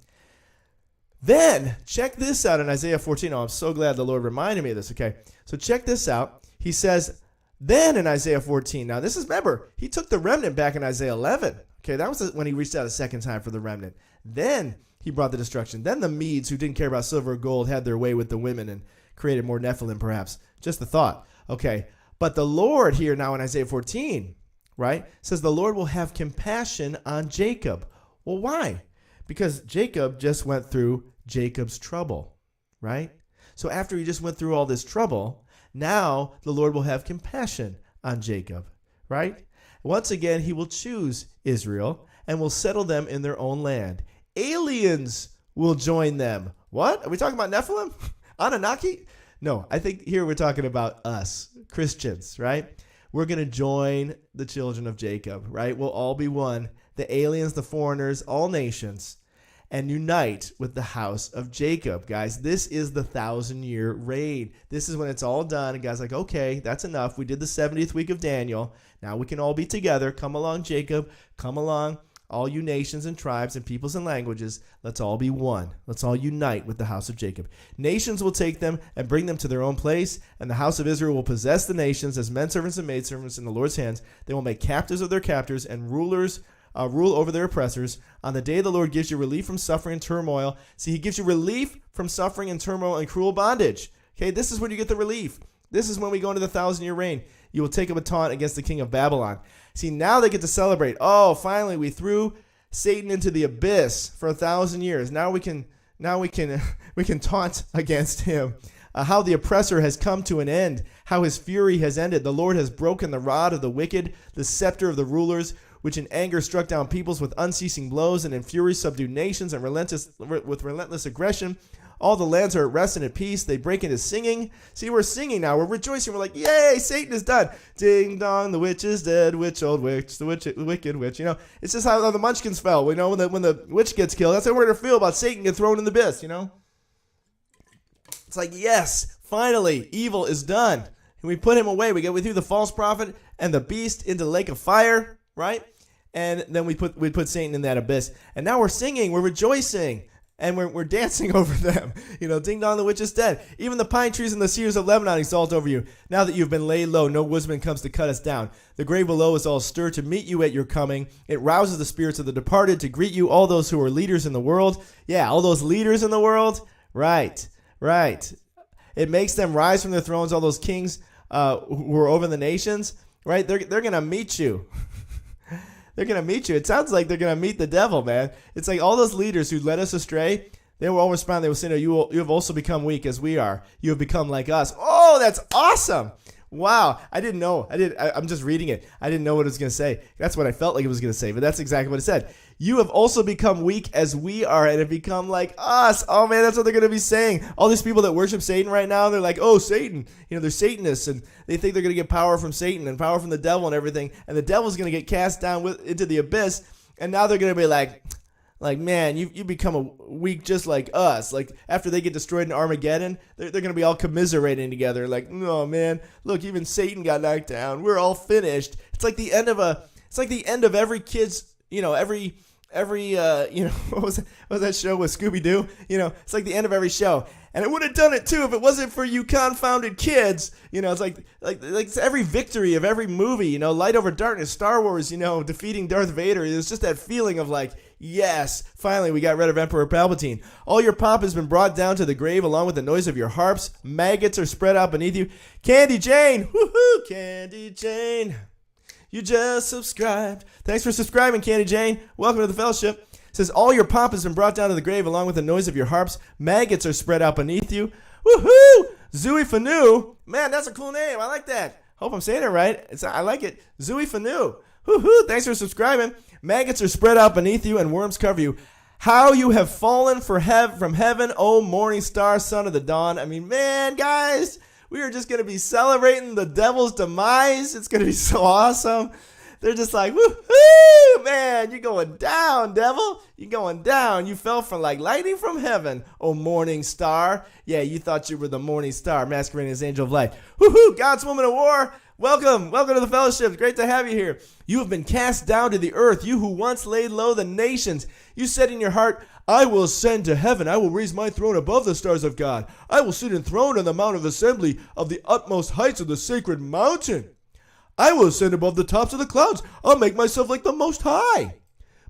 Then, check this out in Isaiah 14. Oh, I'm so glad the Lord reminded me of this. Okay, so check this out. He says, then in Isaiah 14. Now, remember, he took the remnant back in Isaiah 11. Okay, that was when he reached out a second time for the remnant. Then he brought the destruction. Then the Medes, who didn't care about silver or gold, had their way with the women and created more NEPHILIM, perhaps. Just the thought. Okay, but the Lord here now in Isaiah 14, right, says the Lord will have compassion on Jacob. Well, why? Because Jacob just went through Jacob's trouble, right? So after he just went through all this trouble, now the Lord will have compassion on Jacob, right? Once again, he will choose Israel and will settle them in their own land. Aliens will join them. What? Are we talking about Nephilim? Anunnaki? No, I think here we're talking about us, Christians, right? We're going to join the children of Jacob, right? We'll all be one. The aliens, the foreigners, all nations, and unite with the house of Jacob. Guys, this is the 1,000-year reign. This is when it's all done. And God's like, okay, that's enough. We did the 70th week of Daniel. Now we can all be together. Come along, Jacob. Come along, all you nations and tribes and peoples and languages. Let's all be one. Let's all unite with the house of Jacob. Nations will take them and bring them to their own place, and the house of Israel will possess the nations as menservants and maidservants in the Lord's hands. They will make captives of their captors and rulers rule over their oppressors. On the day the Lord gives you relief from suffering and turmoil. See, he gives you relief from suffering and turmoil and cruel bondage. Okay, this is when you get the relief. This is when we go into the 1,000-year reign. You will take up a taunt against the king of Babylon. See, now they get to celebrate. Oh, finally, we threw Satan into the abyss for 1,000 years. Now we can taunt against him. How the oppressor has come to an end. How his fury has ended. The Lord has broken the rod of the wicked, the scepter of the rulers, which in anger struck down peoples with unceasing blows, and in fury subdued nations and with relentless aggression. All the lands are at rest and at peace. They break into singing. See, we're singing now. We're rejoicing. We're like, yay, Satan is done. Ding dong, the witch is dead. Witch, old witch, the wicked witch. You know, it's just how the Munchkins felt. You know, when the witch gets killed, that's how we're going to feel about Satan getting thrown in the abyss, you know. It's like, yes, finally, evil is done. And we put him away. We threw the false prophet and the beast into the lake of fire, right? and then we put Satan in that abyss. And now we're singing, we're rejoicing, and we're dancing over them. Ding dong, the witch is dead. Even the pine trees and the cedars of Lebanon exalt over you. Now that you've been laid low, no woodsman comes to cut us down. The grave below is all stirred to meet you at your coming. It rouses the spirits of the departed to greet you, all those who are leaders in the world. Yeah, all those leaders in the world. Right. It makes them rise from their thrones, all those kings who are over the nations. Right? They're going to meet you. They're going to meet you. It sounds like they're going to meet the devil, man. It's like all those leaders who led us astray, they will all respond. They will say, no, you have also become weak as we are. You have become like us. Oh, that's awesome. Wow. I didn't know. I'm just reading it. I didn't know what it was going to say. That's what I felt like it was going to say, but that's exactly what it said. You have also become weak as we are and have become like us. Oh, man, that's what they're going to be saying. All these people that worship Satan right now, they're like, oh, Satan. They're Satanists, and they think they're going to get power from Satan and power from the devil and everything, and the devil's going to get cast down into the abyss, and now they're going to be like, man, you become weak just like us. Like, after they get destroyed in Armageddon, they're going to be all commiserating together. Like, no, man, look, even Satan got knocked down. We're all finished. It's like the end of every kid's, every what was that show with Scooby-Doo? It's like the end of every show. And it would have done it too if it wasn't for you confounded kids. It's like it's every victory of every movie, Light Over Darkness, Star Wars, defeating Darth Vader. It's just that feeling of like, yes, finally we got rid of Emperor Palpatine. All your pomp has been brought down to the grave along with the noise of your harps. Maggots are spread out beneath you. Candy Jane, woohoo, Candy Jane. You just subscribed. Thanks for subscribing, Candy Jane. Welcome to the fellowship. It says, all your pomp has been brought down to the grave along with the noise of your harps. Maggots are spread out beneath you. Woohoo! Zooey Fanu. Man, that's a cool name. I like that. Hope I'm saying it right. I like it. Zooey Fanu. Woohoo! Thanks for subscribing. Maggots are spread out beneath you and worms cover you. How you have fallen from heaven, O morning star, son of the dawn. I mean, man, guys, we are just going to be celebrating the devil's demise. It's going to be so awesome. They're just like, woohoo, man, you're going down, devil. You're going down. You fell from like lightning from heaven, oh morning star. Yeah, you thought you were the morning star, masquerading as angel of light. Woohoo, God's woman of war. Welcome to the fellowship. Great to have you here. You have been cast down to the earth, you who once laid low the nations. You said in your heart, I will ascend to heaven. I will raise my throne above the stars of God. I will sit enthroned on the mount of assembly of the utmost heights of the sacred mountain. I will ascend above the tops of the clouds. I'll make myself like the Most High.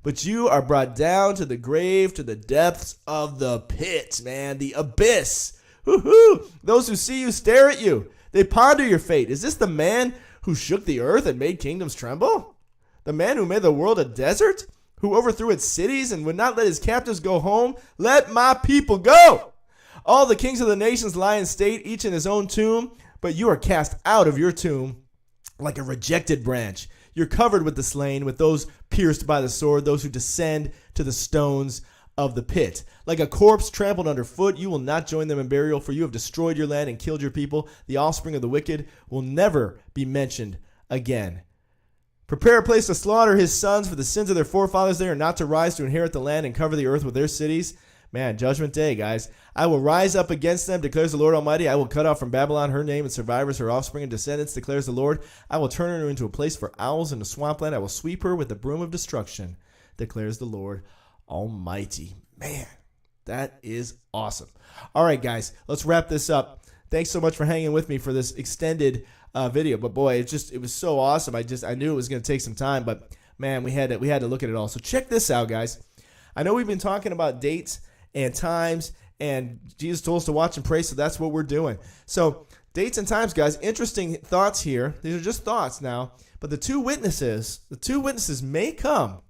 But you are brought down to the grave, to the depths of the pit, man, the abyss. Woohoo! Those who see you stare at you. They ponder your fate. Is this the man who shook the earth and made kingdoms tremble? The man who made the world a desert? Who overthrew its cities and would not let his captives go home? Let my people go! All the kings of the nations lie in state, each in his own tomb, but you are cast out of your tomb like a rejected branch. You're covered with the slain, with those pierced by the sword, those who descend to the stones of the pit. Like a corpse trampled underfoot, you will not join them in burial, for you have destroyed your land and killed your people. The offspring of the wicked will never be mentioned again. Prepare a place to slaughter his sons for the sins of their forefathers. They are not to rise to inherit the land and cover the earth with their cities. Man, judgment day, guys. I will rise up against them, declares the Lord Almighty. I will cut off from Babylon her name and survivors, her offspring and descendants, declares the Lord. I will turn her into a place for owls and a swampland. I will sweep her with the broom of destruction, declares the Lord Almighty. Man, that is awesome. All right, guys, let's wrap this up. Thanks so much for hanging with me for this extended video. But boy, it was so awesome. I knew it was going to take some time, but man, we had to look at it all. So check this out, guys. I know we've been talking about dates and times, and Jesus told us to watch and pray, so that's what we're doing. So dates and times, guys, interesting thoughts here. These are just thoughts now, but the two witnesses may come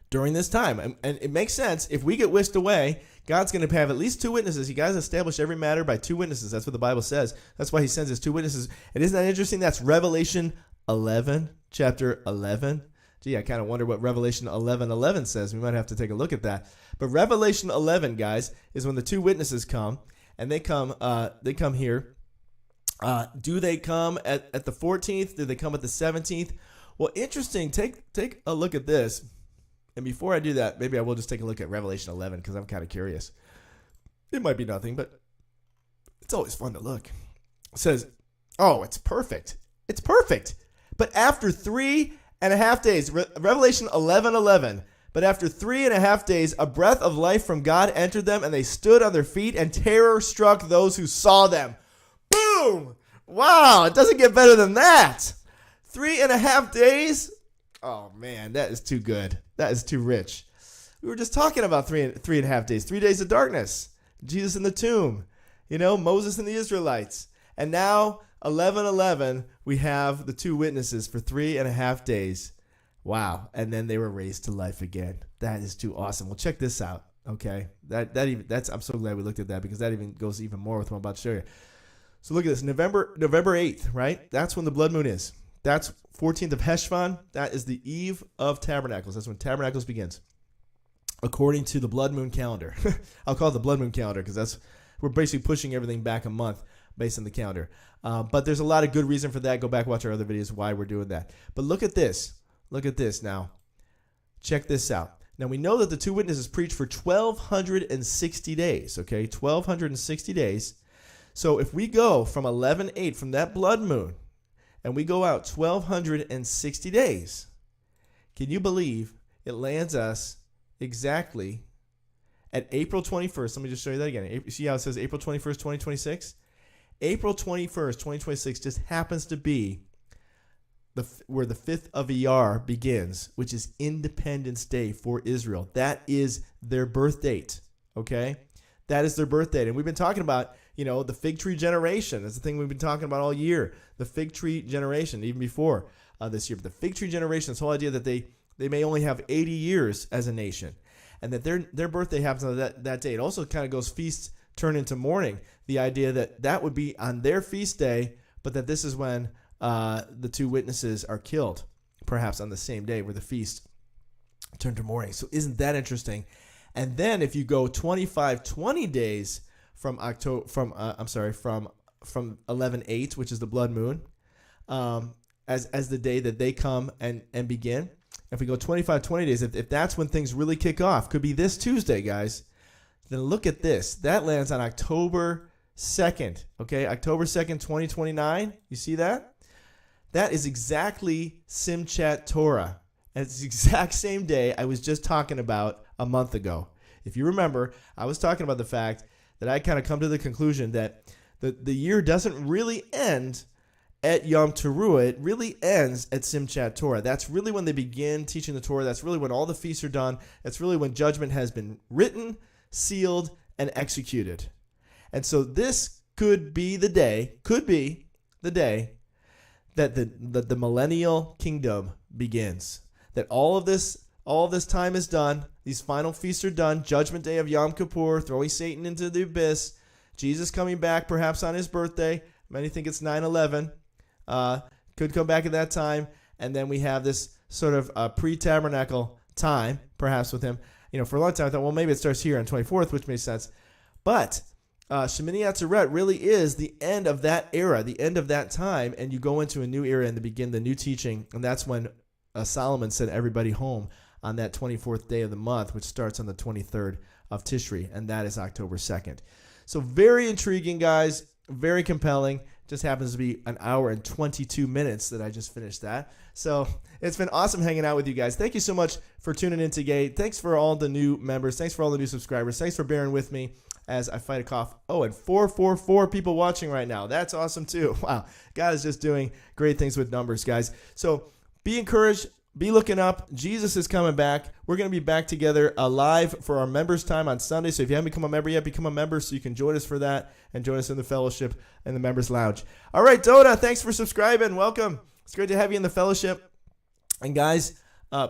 during this time, and it makes sense. If we get whisked away, God's going to have at least two witnesses. You guys establish every matter by two witnesses. That's what the Bible says. That's why he sends his two witnesses. And isn't that interesting? That's Revelation 11, chapter 11. Gee, I kind of wonder what Revelation 11:11 says. We might have to take a look at that. But Revelation 11, guys, is when the two witnesses come, and they come here. Do they come at the 14th? Do they come at the 17th? Well, interesting. Take a look at this. And before I do that, maybe I will just take a look at Revelation 11 because I'm kind of curious. It might be nothing, but it's always fun to look. It says, oh, it's perfect. It's perfect. But after 3 and a half days. Revelation 11:11. But after 3.5 days, a breath of life from God entered them, and they stood on their feet, and terror struck those who saw them. Boom! Wow, it doesn't get better than that. 3.5 days? Oh, man, that is too good. That is too rich. We were just talking about 3.5 days. 3 days of darkness. Jesus in the tomb. Moses and the Israelites. And now, 11:11, we have the two witnesses for 3.5 days. Wow. And then they were raised to life again. That is too awesome. Well, check this out. Okay. I'm so glad we looked at that, because that even goes even more with what I'm about to show you. So look at this. November 8th, right? That's when the blood moon is. That's 14th of Heshvan. That is the eve of Tabernacles. That's when Tabernacles begins, according to the blood moon calendar. I'll call it the blood moon calendar, because we're basically pushing everything back a month based on the calendar. But there's a lot of good reason for that. Go back, watch our other videos why we're doing that. But look at this. Look at this now. Check this out. Now, we know that the two witnesses preached for 1,260 days, okay? 1,260 days. So if we go from 11/8, from that blood moon, and we go out 1,260 days, can you believe it lands us exactly at April 21st? Let me just show you that again. See how it says April 21st, 2026? April 21st, 2026 just happens to be where the 5th of Iyar begins, which is Independence Day for Israel. That is their birth date, okay? That is their birth date. And we've been talking about, the fig tree generation. That's the thing we've been talking about all year, the fig tree generation, even before this year. But the fig tree generation, this whole idea that they may only have 80 years as a nation, and that their birthday happens on that day. It also kind of goes feast turn into mourning, the idea that would be on their feast day, but that this is when the two witnesses are killed, perhaps on the same day where the feast turned to mourning. So isn't that interesting? And then if you go 20 days from 11/8, which is the blood moon, as the day that they come and begin. If we go 20 days, if that's when things really kick off, could be this Tuesday, guys. Then look at this. That lands on October 2nd. Okay, October 2nd, 2029. You see that? That is exactly Simchat Torah. And it's the exact same day I was just talking about a month ago. If you remember, I was talking about the fact that I kind of come to the conclusion that the year doesn't really end at Yom Teruah. It really ends at Simchat Torah. That's really when they begin teaching the Torah. That's really when all the feasts are done. That's really when judgment has been written, sealed, and executed. And so this could be the day that the millennial kingdom begins. That all of this time is done. These final feasts are done. Judgment day of Yom Kippur, throwing Satan into the abyss. Jesus coming back perhaps on his birthday. Many think it's 9/11. Could come back at that time. And then we have this sort of pre-tabernacle time, perhaps with him. For a long time I thought, well, maybe it starts here on 24th, which makes sense. But Shemini Atzeret really is the end of that era, the end of that time, and you go into a new era and begin the new teaching, and that's when Solomon sent everybody home on that 24th day of the month, which starts on the 23rd of Tishri, and that is October 2nd. So very intriguing, guys, very compelling. Just happens to be an hour and 22 minutes that I just finished that. So it's been awesome hanging out with you guys. Thank you so much for tuning in today. Thanks for all the new members. Thanks for all the new subscribers. Thanks for bearing with me as I fight a cough. Oh, and 444 people watching right now. That's awesome too. Wow. God is just doing great things with numbers, guys. So be encouraged. Be looking up. Jesus is coming back. We're going to be back together live for our members' time on Sunday. So if you haven't become a member yet, become a member so you can join us for that and join us in the fellowship and the members' lounge. All right, Dota, thanks for subscribing. Welcome. It's great to have you in the fellowship. And guys,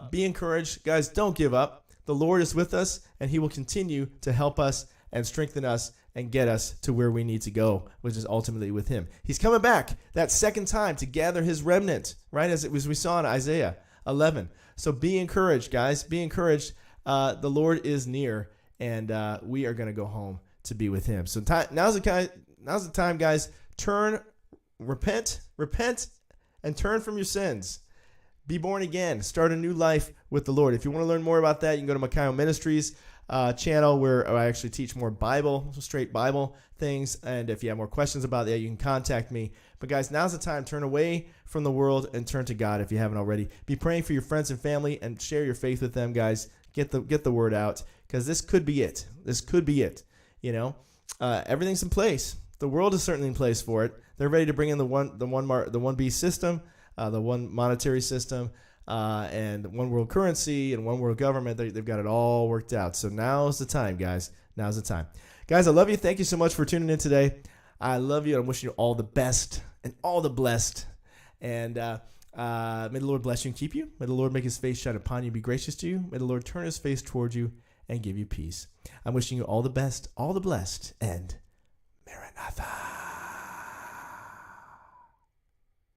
be encouraged. Guys, don't give up. The Lord is with us, and he will continue to help us and strengthen us and get us to where we need to go, which is ultimately with him. He's coming back that second time to gather his remnant, right, as we saw in Isaiah 11. So be encouraged, guys. Be encouraged. The Lord is near, and we are going to go home to be with him. So now's the time, guys. Repent, and turn from your sins. Be born again. Start a new life with the Lord. If you want to learn more about that, you can go to Makayo Ministries. channel where I actually teach more Bible, straight Bible things. And if you have more questions about that, you can contact me. But guys, now's the time. Turn away from the world and turn to God if you haven't already. Be praying for your friends and family and share your faith with them, guys. Get the word out, because this could be it. This could be it. Everything's in place. The world is certainly in place for it. They're ready to bring in the 1B system, the one monetary system, and one world currency and one world government. They've got it all worked out. So now's the time, guys. Now's the time. Guys, I love you. Thank you so much for tuning in today. I love you. I'm wishing you all the best and all the blessed. And may the Lord bless you and keep you. May the Lord make his face shine upon you and be gracious to you. May the Lord turn his face towards you and give you peace. I'm wishing you all the best, all the blessed, and Maranatha.